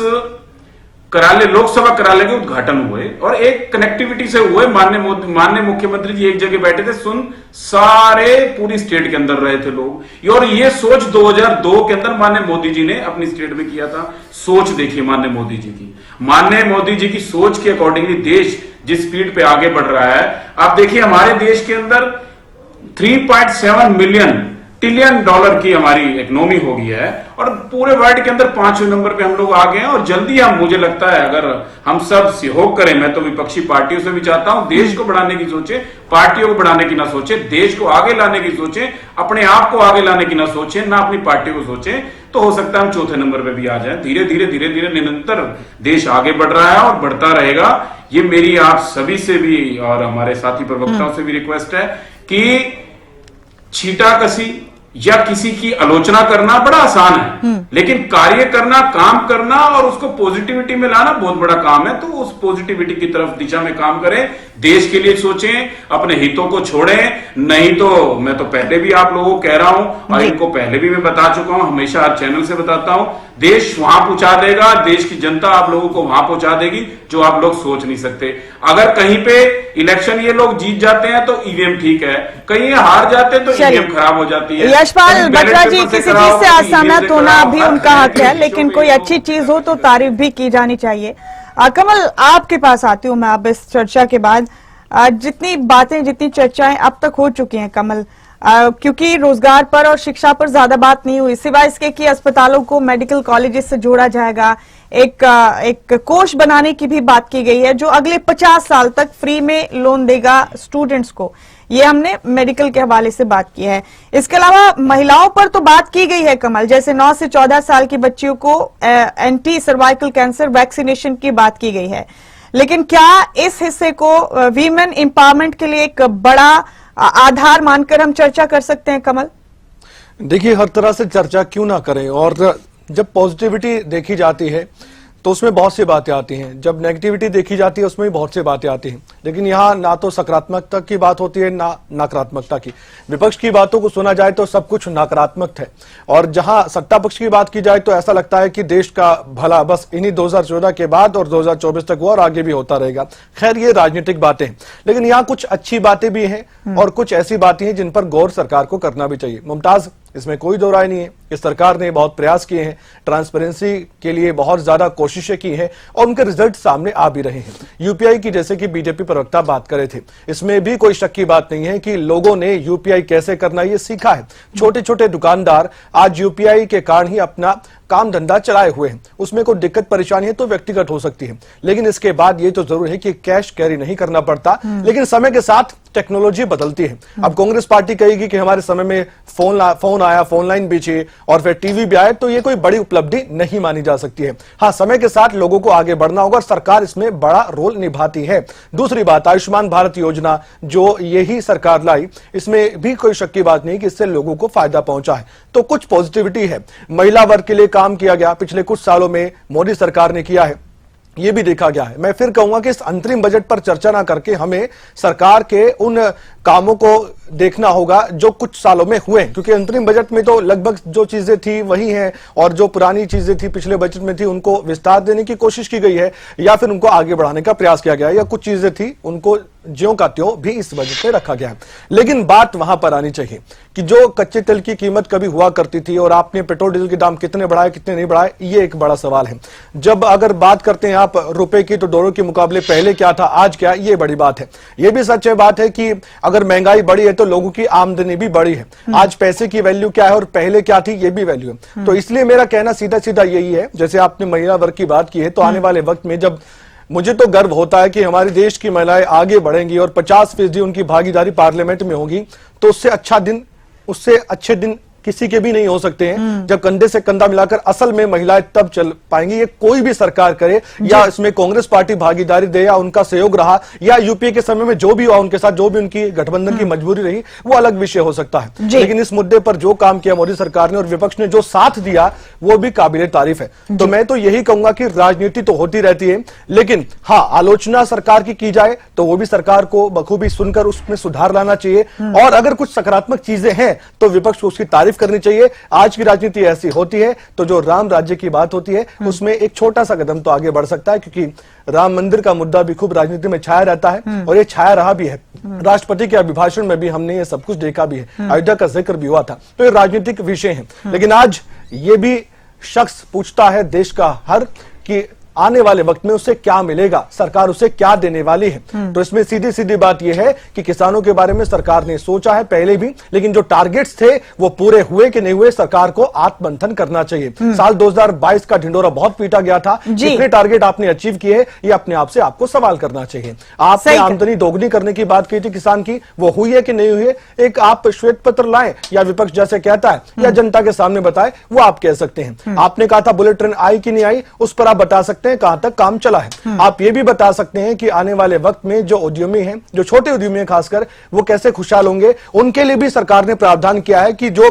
लोकसभा कार्यालय के उद्घाटन हुए और एक कनेक्टिविटी से हुए। माननीय मुख्यमंत्री जी एक जगह बैठे थे, सारे पूरी स्टेट के अंदर रहे थे लोग। और ये सोच 2002 के अंदर माननीय मोदी जी ने अपनी स्टेट में किया था। सोच देखिए माननीय मोदी जी की। माननीय मोदी जी की सोच के अकॉर्डिंगली देश जिस स्पीड पे आगे बढ़ रहा है, आप देखिए हमारे देश के अंदर 3.7 ट्रिलियन डॉलर की हमारी इकोनॉमी हो गई है और पूरे वर्ल्ड के अंदर 5वें नंबर पे हम लोग आ गए हैं। और जल्दी हम, मुझे लगता है, अगर हम सब सहयोग करें, मैं तो विपक्षी पार्टियों से भी चाहता हूं देश को बढ़ाने की सोचे, पार्टियों को बढ़ाने की ना सोचे, देश को आगे लाने की सोचे, अपने आप को आगे लाने की ना सोचे, ना अपनी पार्टी को सोचे, तो हो सकता है हम 4थे नंबर पे भी आ जाए। धीरे धीरे निरंतर देश आगे बढ़ रहा है और बढ़ता रहेगा। ये मेरी आप सभी से भी और हमारे साथी प्रवक्ताओं से भी रिक्वेस्ट है कि छींटाकशी या किसी की आलोचना करना बड़ा आसान है, लेकिन कार्य करना, काम करना और उसको पॉजिटिविटी में लाना बहुत बड़ा काम है। तो उस पॉजिटिविटी की तरफ दिशा में काम करें, देश के लिए सोचें, अपने हितों को छोड़ें। नहीं तो मैं तो पहले भी आप लोगों को कह रहा हूं और इनको पहले भी मैं बता चुका हूं, हमेशा हर चैनल से बताता हूं, देश वहां पहुंचा देगा, देश की जनता आप लोगों को वहां पहुंचा देगी जो आप लोग सोच नहीं सकते। अगर कहीं पे इलेक्शन ये लोग जीत जाते हैं तो ईवीएम ठीक है, कहीं हार जाते हैं तो ईवीएम खराब हो जाती है। यशपाल बत्रा जी, किसी चीज से असहमत होना भी उनका हक है, लेकिन कोई अच्छी चीज हो तो तारीफ भी की जानी चाहिए। कमल, आपके पास आती हूँ मैं अब इस चर्चा के बाद। जितनी बातें, जितनी चर्चाएं अब तक हो चुकी हैं कमल, क्योंकि रोजगार पर और शिक्षा पर ज्यादा बात नहीं हुई, सिवाय इसके कि अस्पतालों को मेडिकल कॉलेजेस से जोड़ा जाएगा। एक कोष बनाने की भी बात की गई है जो अगले 50 साल तक फ्री में लोन देगा स्टूडेंट्स को। ये हमने मेडिकल के हवाले से बात की है। इसके अलावा महिलाओं पर तो बात की गई है कमल, जैसे 9 से 14 साल की बच्चियों को एंटी सर्वाइकल कैंसर वैक्सीनेशन की बात की गई है। लेकिन क्या इस हिस्से को वीमेन एम्पावरमेंट के लिए एक बड़ा आधार मानकर हम चर्चा कर सकते हैं कमल? देखिए, हर तरह से चर्चा क्यों ना करें, और जब पॉजिटिविटी देखी जाती है तो उसमें बहुत सी बातें आती हैं, जब नेगेटिविटी देखी जाती है उसमें भी बहुत सी बातें आती हैं। लेकिन यहाँ ना तो सकारात्मकता की बात होती है ना नकारात्मकता की। विपक्ष की बातों को सुना जाए तो सब कुछ नकारात्मक है, और जहां सत्ता पक्ष की बात की जाए तो ऐसा लगता है कि देश का भला बस इन्हीं 2014 के बाद और 2024 तक हुआ और आगे भी होता रहेगा। खैर, ये राजनीतिक बातें हैं, लेकिन यहाँ कुछ अच्छी बातें भी हैं और कुछ ऐसी बातें हैं जिन पर गौर सरकार को करना भी चाहिए। मुमताज, इसमें कोई दो राय नहीं है कि सरकार ने बहुत प्रयास किए हैं, ट्रांसपेरेंसी के लिए बहुत ज्यादा कोशिशें की हैं और उनके रिजल्ट सामने आ भी रहे हैं। यूपीआई की, जैसे कि बीजेपी प्रवक्ता बात कर रहे थे, इसमें भी कोई शक की बात नहीं है कि लोगों ने यूपीआई कैसे करना ये सीखा है। छोटे छोटे दुकानदार आज यूपीआई के कारण ही अपना काम धंधा चलाए हुए हैं। उसमें कोई दिक्कत परेशानी है तो व्यक्तिगत हो सकती है, लेकिन इसके बाद ये तो जरूर है कि कैश कैरी नहीं करना पड़ता। लेकिन समय के साथ टेक्नोलॉजी बदलती है। अब कांग्रेस पार्टी कहेगी कि हमारे समय में फोन आया, फोन लाइन बिछी और फिर टीवी भी आए, तो ये कोई बड़ी उपलब्धि नहीं मानी जा सकती है। हाँ, समय के साथ लोगों को आगे बढ़ना होगा और सरकार इसमें बड़ा रोल निभाती है। दूसरी बात, आयुष्मान भारत योजना जो यही सरकार लाई, इसमें भी कोई शक की बात नहीं कि इससे लोगों को फायदा पहुंचा है। तो कुछ पॉजिटिविटी है। महिला वर्ग के लिए काम किया गया, पिछले कुछ सालों में मोदी सरकार ने किया है, ये भी देखा गया है। मैं फिर कहूंगा कि इस अंतरिम बजट पर चर्चा ना करके हमें सरकार के उन कामों को देखना होगा जो कुछ सालों में हुए, क्योंकि अंतरिम बजट में तो लगभग जो चीजें थी वही हैं और जो पुरानी चीजें थी पिछले बजट में थी उनको विस्तार देने की कोशिश की गई है या फिर उनको आगे बढ़ाने का प्रयास किया गया है, या कुछ चीजें थी उनको ज्यों का त्यों भी इस बजट में रखा गया है। लेकिन बात वहां पर आनी चाहिए कि जो कच्चे तेल की कीमत कभी हुआ करती थी और आपने पेट्रोल डीजल के दाम कितने बढ़ाए कितने नहीं बढ़ाए, ये एक बड़ा सवाल है। जब अगर बात करते हैं आप रुपए की, तो डॉलर के मुकाबले पहले क्या था आज क्या, ये बड़ी बात है। ये भी सच बात है कि अगर महंगाई बढ़ी है तो लोगों की आमदनी भी बढ़ी है। आज पैसे की वैल्यू क्या है और पहले क्या थी, ये भी वैल्यू है। तो इसलिए मेरा कहना सीधा सीधा यही है, जैसे आपने महिला वर्ग की बात की है, तो आने वाले वक्त में जब मुझे तो गर्व होता है कि हमारे देश की महिलाएं आगे बढ़ेंगी और 50% उनकी भागीदारी पार्लियामेंट में होगी, तो उससे अच्छे दिन किसी के भी नहीं हो सकते हैं। जब कंधे से कंधा मिलाकर असल में महिलाएं तब चल पाएंगी। ये कोई भी सरकार करे, या इसमें कांग्रेस पार्टी भागीदारी दे या उनका सहयोग रहा, या यूपीए के समय में जो भी हुआ उनके साथ जो भी उनकी गठबंधन की मजबूरी रही, वो अलग विषय हो सकता है। लेकिन इस मुद्दे पर जो काम किया मोदी सरकार ने और विपक्ष ने जो साथ दिया, वो भी काबिले तारीफ है। तो मैं तो यही कहूंगा कि राजनीति तो होती रहती है, लेकिन हाँ, आलोचना सरकार की जाए तो वो भी सरकार को बखूबी सुनकर उसमें सुधार लाना चाहिए, और अगर कुछ सकारात्मक चीजें हैं तो विपक्ष को उसकी तारीफ करनी चाहिए। आज की राजनीति ऐसी होती है, तो जो राम राज्य की बात होती है उसमें एक छोटा सा कदम तो आगे बढ़ सकता है, क्योंकि राम मंदिर का मुद्दा भी खूब राजनीति में छाया रहता है और ये छाया रहा भी है। राष्ट्रपति के अभिभाषण में भी हमने ये सब कुछ देखा भी है, अयोध्या का जिक्र भी हुआ था। तो ये राजनीतिक विषय है, लेकिन आज ये भी शख्स पूछता है देश का हर कि आने वाले वक्त में उसे क्या मिलेगा, सरकार उसे क्या देने वाली है। तो इसमें सीधी सीधी बात यह है कि किसानों के बारे में सरकार ने सोचा है पहले भी, लेकिन जो टारगेट्स थे वो पूरे हुए कि नहीं हुए, सरकार को आत्ममंथन करना चाहिए। साल 2022 का ढिंडोरा बहुत पीटा गया था, कितने टारगेट आपने अचीव किए, ये अपने आप से आपको सवाल करना चाहिए। आपने आमदनी दोगुनी करने की बात की थी किसान की, वो हुई है कि नहीं हुई है, एक आप श्वेत पत्र लाए या विपक्ष जैसे कहता है या जनता के सामने बताए, वो आप कह सकते हैं। आपने कहा था बुलेट ट्रेन आई कि नहीं आई, उस पर आप बता सकते हैं कहां तक काम चला है। आप ये भी बता सकते हैं कि आने वाले वक्त में जो उद्यमी हैं, जो छोटे उद्यमी हैं खासकर, वो कैसे खुशहाल होंगे। उनके लिए भी सरकार ने प्रावधान किया है कि जो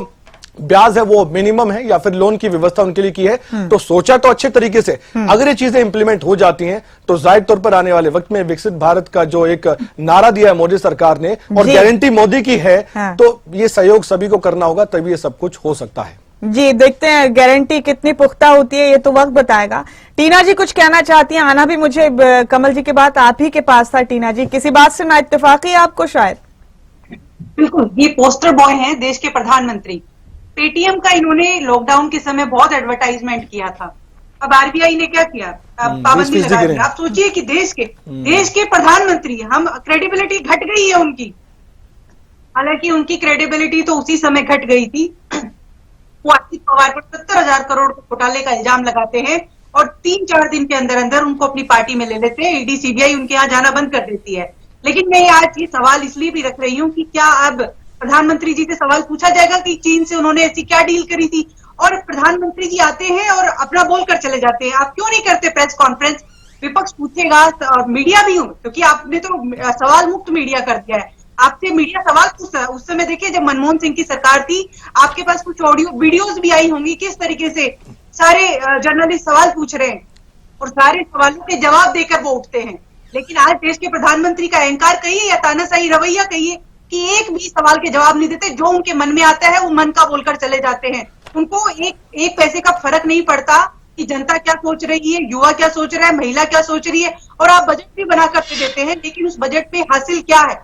ब्याज है वो मिनिमम है या फिर लोन की व्यवस्था उनके लिए की है। तो सोचा तो अच्छे तरीके से, अगर ये चीजें इंप्लीमेंट हो जाती हैं तो जाहिर तौर पर आने वाले वक्त में विकसित भारत का जो एक नारा दिया है मोदी सरकार ने, और गारंटी मोदी की है, तो ये सहयोग सभी को करना होगा, तभी ये सब कुछ हो सकता है। जी, देखते हैं गारंटी कितनी पुख्ता होती है, ये तो वक्त बताएगा। टीना जी कुछ कहना चाहती हैं? आना भी मुझे कमल जी के बाद आप ही के पास था। टीना जी, किसी बात से ना इत्तेफाकी है आपको शायद? बिल्कुल, ये पोस्टर बॉय हैं देश के प्रधानमंत्री। पेटीएम का इन्होंने लॉकडाउन के समय बहुत एडवर्टाइजमेंट किया था। अब आरबीआई ने क्या किया, पाबंदी लगा दी। आप सोचिए कि देश के प्रधानमंत्री, हम क्रेडिबिलिटी घट गई है उनकी। हालांकि उनकी क्रेडिबिलिटी तो उसी समय घट गई थी। वो अजित पवार पर 70,000 करोड़ के घोटाले का इल्जाम लगाते हैं और 3-4 दिन के अंदर अंदर उनको अपनी पार्टी में ले लेते हैं। ईडी सीबीआई उनके यहाँ जाना बंद कर देती है। लेकिन मैं आज ये सवाल इसलिए भी रख रही हूँ कि क्या अब प्रधानमंत्री जी से सवाल पूछा जाएगा कि चीन से उन्होंने ऐसी क्या डील करी थी? और प्रधानमंत्री जी आते हैं और अपना बोलकर चले जाते हैं। आप क्यों नहीं करते प्रेस कॉन्फ्रेंस? विपक्ष पूछेगा और मीडिया भी हूं, क्योंकि आपने तो सवाल मुक्त मीडिया कर दिया है। आपसे मीडिया सवाल पूछता है। उस समय देखिए, जब मनमोहन सिंह की सरकार थी, आपके पास कुछ ऑडियो वीडियोस भी आई होंगी किस तरीके से सारे जर्नलिस्ट सवाल पूछ रहे हैं और सारे सवालों के जवाब देकर वो उठते हैं। लेकिन आज देश के प्रधानमंत्री का अहंकार कहिए या तानाशाही रवैया कहिए कि एक भी सवाल के जवाब नहीं देते। जो उनके मन में आता है वो मन का बोलकर चले जाते हैं। उनको एक पैसे का फर्क नहीं पड़ता कि जनता क्या सोच रही है, युवा क्या सोच रहा है, महिला क्या सोच रही है। और आप बजट भी बना करके देते हैं, लेकिन उस बजट में हासिल क्या है,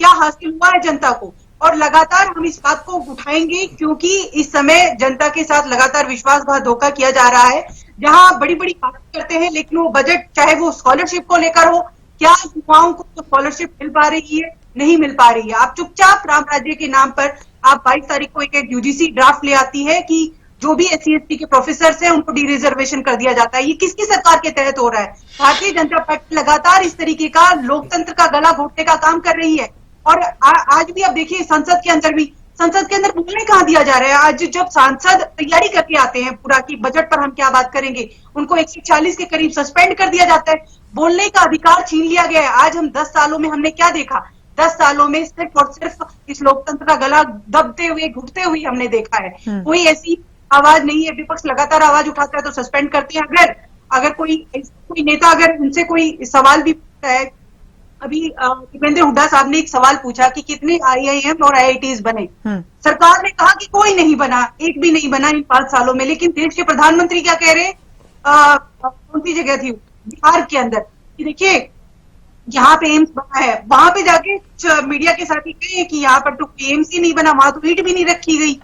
क्या हासिल हुआ है जनता को? और लगातार हम इस बात को उठाएंगे क्योंकि इस समय जनता के साथ लगातार विश्वासघात धोखा किया जा रहा है। जहां बड़ी बड़ी बातें करते हैं, लेकिन वो बजट, चाहे वो स्कॉलरशिप को लेकर हो, क्या युवाओं को तो स्कॉलरशिप मिल पा रही है? नहीं मिल पा रही है। आप चुपचाप राम राज्य के नाम पर आप 22 तारीख को एक यूजीसी ड्राफ्ट ले आती है कि जो भी SC/ST के प्रोफेसर हैं उनको डी रिजर्वेशन कर दिया जाता है। ये किसकी सरकार के तहत हो रहा है? भारतीय जनता पार्टी लगातार इस तरीके का लोकतंत्र का गला घोटने का काम कर रही है। और आज भी आप देखिए, संसद के अंदर बोलने कहाँ दिया जा रहा है? आज जब सांसद तैयारी करके आते हैं पूरा की बजट पर हम क्या बात करेंगे, उनको 140 के करीब सस्पेंड कर दिया जाता है। बोलने का अधिकार छीन लिया गया है। आज हम 10 सालों में हमने क्या देखा? 10 सालों में सिर्फ और सिर्फ इस लोकतंत्र का गला दबते हुए, घुटते हुए हमने देखा है। कोई ऐसी आवाज नहीं है। विपक्ष लगातार आवाज उठाता है तो सस्पेंड करते हैं। अगर कोई नेता, अगर उनसे कोई सवाल भी पूछता है, अभी दीपेंद्र हुड्डा साहब ने एक सवाल पूछा कि कितने IIM और IITs बने। सरकार ने कहा कि कोई नहीं बना, एक भी नहीं बना इन 5 सालों में। लेकिन देश के प्रधानमंत्री क्या कह रहे? कौन सी जगह थी? बिहार के अंदर, कि देखिए यहाँ पे एम्स बना है। वहां पे जाके मीडिया के साथ ही कहे कि यहाँ पर तो एम्स ही नहीं बना, वहां तो ईंट भी नहीं रखी गई।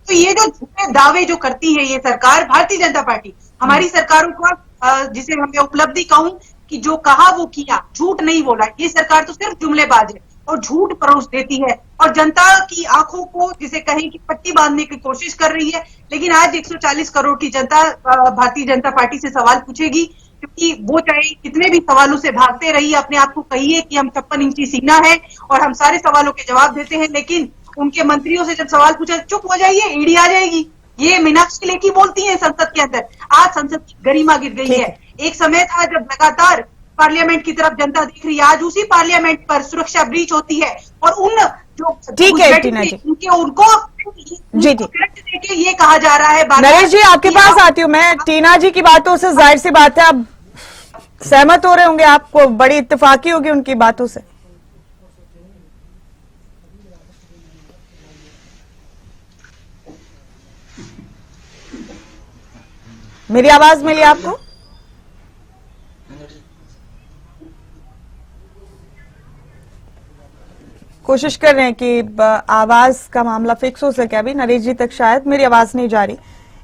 तो ये जो झूठे दावे जो करती है ये सरकार, भारतीय जनता पार्टी, हमारी सरकारों का जिसे हमें उपलब्धि कहूं कि जो कहा वो किया, झूठ नहीं बोला। ये सरकार तो सिर्फ जुमलेबाज है और झूठ परोस देती है और जनता की आंखों को जिसे कहें कि पट्टी बांधने की कोशिश कर रही है। लेकिन आज 140 करोड़ की जनता भारतीय जनता पार्टी से सवाल पूछेगी, क्योंकि वो चाहे कितने भी सवालों से भागते रहिए, अपने आप को कहिए कि हम 56 इंची सीना है और हम सारे सवालों के जवाब देते हैं, लेकिन उनके मंत्रियों से जब सवाल पूछा, चुप हो जाइए, ईडी आ जाएगी। ये मीनाक्षी लेखी बोलती है संसद के अंदर। आज संसद की गरिमा गिर गई है। एक समय था जब लगातार पार्लियामेंट की तरफ जनता देख रही है, आज उसी पार्लियामेंट पर सुरक्षा ब्रीच होती है और उन जो ठीक है टीना जी, उनको जी देके ये कहा जा रहा है। नरेश जी, आपके पास आती हूँ मैं। टीना जी की बातों से जाहिर सी बात है आप सहमत हो रहे होंगे, आपको बड़ी इत्तेफाकी होगी उनकी बातों से। मेरी आवाज मिली आपको? कोशिश कर रहे हैं कि आवाज का मामला फिक्स हो सके। अभी नरेश जी तक शायद मेरी आवाज नहीं जा रही।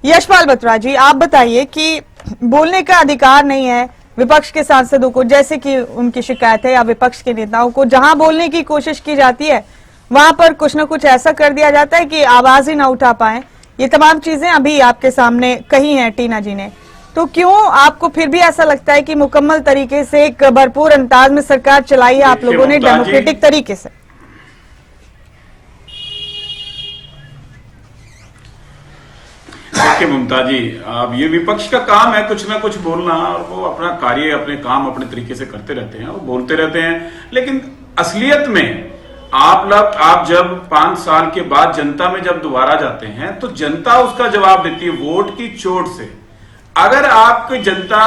यशपाल बत्रा जी, आप बताइए कि बोलने का अधिकार नहीं है विपक्ष के सांसदों को, जैसे कि उनकी शिकायत है, या विपक्ष के नेताओं को जहां बोलने की कोशिश की जाती है वहां पर कुछ न कुछ ऐसा कर दिया जाता है कि आवाज ही ना उठा पाए। ये तमाम चीजें अभी आपके सामने कही हैं टीना जी ने। तो क्यों आपको फिर भी ऐसा लगता है कि मुकम्मल तरीके से, एक भरपूर अंदाज में सरकार चलाई है आप लोगों ने डेमोक्रेटिक तरीके से? देखिए ममता जी, अब ये विपक्ष का काम है कुछ ना कुछ बोलना, और वो अपना कार्य, अपने काम अपने तरीके से करते रहते हैं और बोलते रहते हैं। लेकिन असलियत में आप जब 5 साल के बाद जनता में जब दोबारा जाते हैं तो जनता उसका जवाब देती है वोट की चोट से। अगर आपकी जनता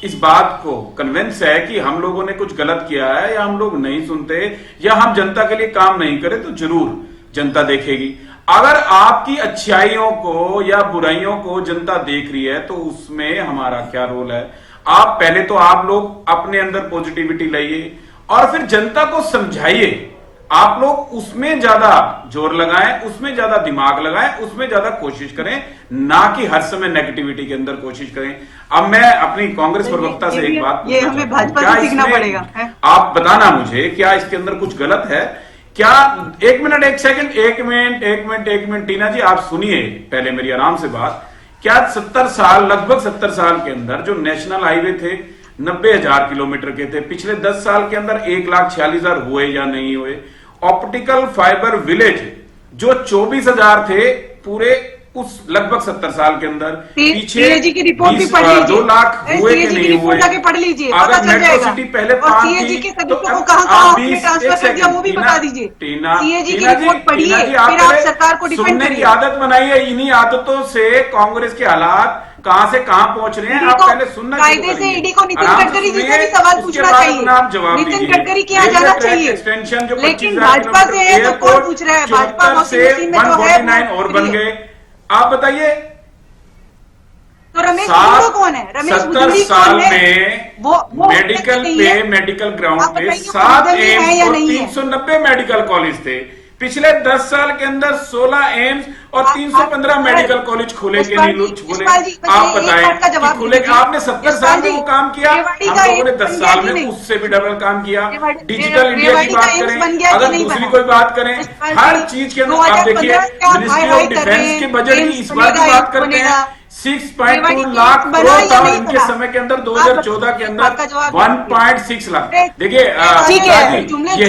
इस बात को कन्विंस है कि हम लोगों ने कुछ गलत किया है, या हम लोग नहीं सुनते, या हम जनता के लिए काम नहीं करें, तो जरूर जनता देखेगी। अगर आपकी अच्छाइयों को या बुराइयों को जनता देख रही है तो उसमें हमारा क्या रोल है? आप पहले तो आप लोग अपने अंदर पॉजिटिविटी लाइए और फिर जनता को समझाइए। आप लोग उसमें ज्यादा जोर लगाएं, उसमें ज्यादा दिमाग लगाएं, उसमें ज्यादा कोशिश करें, ना कि हर समय नेगेटिविटी के अंदर कोशिश करें। अब मैं अपनी कांग्रेस प्रवक्ता से एक बात ये हमें भाजपा से सीखना पड़ेगा। आप बताना मुझे, क्या इसके अंदर कुछ गलत है? क्या, एक मिनट एक सेकंड, एक मिनट टीना जी आप सुनिए पहले मेरी आराम से बात। क्या 70 साल, लगभग 70 साल के अंदर जो नेशनल हाईवे थे 90,000 किलोमीटर के थे, पिछले 10 साल के अंदर 1,46,000 हुए या नहीं हुए? ऑप्टिकल फाइबर विलेज जो 24,000 थे पूरे उस लगभग 70 साल के अंदर, पीछे सीएजी की रिपोर्ट भी पढ़ लीजिए, 2 लाख हुए कि नहीं हुए? जाके पढ़ लीजिए, अगर पता चल मेट्रो जाएगा। सिटी पहले और 5 सीएजी थी के तो सदस्यों को अब कहाँ आप आपने ट्रांसफर कर दिया वो भी बता दीजिए। सीएजी की रिपोर्ट पढ़िए, फिर आप सरकार को डिफेंड सुनने की करिए। आदत बनाई है। इन्हीं आदतों से कांग्रेस के हालात कहां से कहां पहुंच रहे हैं, आप पहले सुनना शुरू कायदे से करिए। ईडी को नितिन आराम से गडकरी जी से सुनिए, भी सवाल उसके पूछना बाद चाहिए। अपना आप जवाब नितिन दीजिए। गडकरी के यहाँ रेलवे जाना ट्रैक चाहिए। एक्सटेंशन जो लेकिन 25,000 भाजपा से है तो किलोमीटर, कौन पूछ रहा है? भाजपा 74 वॉशिंग से मशीन में तो है 149 और बन इसलिए। गए। आप बताइए तो रमेश बुजुर्ग कौन है? रमेश 70 बुजुर्ग साल कौन है? में वो मेडिकल नहीं पे, है। मेडिकल ग्राउंड आप पे बताइए, 7 वो है एम्स या और नहीं है? 390 मेडिकल कॉलेज थे। पिछले 10 साल के अंदर 16 एम्स और 315 मेडिकल कॉलेज खोले के नहीं खोले? आप बताएं कि खुले? आपने 70 साल में वो काम किया, हम लोगों ने 10 साल में उससे भी डबल काम किया। डिजिटल इंडिया की बात करें, अगर दूसरी कोई बात करें, हर चीज के अंदर आप देखिए मिनिस्ट्री ऑफ डिफेंस के बजट की इस बार की बात करते हैं 6.2 लाख करोड़ था इनके समय के अंदर 2014 के अंदर 1.6 लाख। देखिए ठीक है।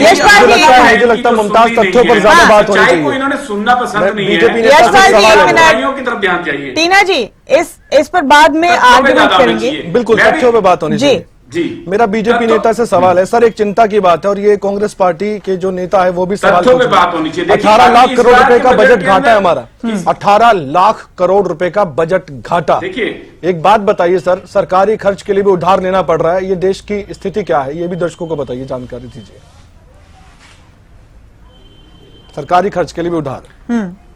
यशपाल जी, मुझे लगता है मुमताज तथ्यों पर ज्यादा बात होनी सच्चाई को चाहिए। इन्होंने सुनना पसंद नहीं है। बीजेपी यशपाल जी, एक मिनट। बुराइयों की तरफ ध्यान चाहिए। टीना जी, इस पर बाद में तथ्यों पे आर्गुमेंट ज्यादा होनी करेंगे। चाहिए। बिल्कुल मैं भी- तथ्यों पे बात होनी जी। चाहिए। जी, मेरा बीजेपी नेता से सवाल है सर, एक चिंता की बात है और ये कांग्रेस पार्टी के जो नेता है वो भी सवाल तथ्यों पे पूछ रहे हैं। बात होनी चाहिए। देखिए, 18 लाख इस करोड़ बार रुपए के का बजट बजट के घाटा है अंदर- हमारा, 18 लाख करोड़ रुपए का बजट घाटा। देखिए, एक बात बताइए सर, सरकारी खर्च के लिए भी उधार लेना पड़ रहा है, ये देश की स्थिति क्या है ये भी दर्शकों को बताइए, जानकारी दीजिए। सरकारी खर्च के लिए भी उधार।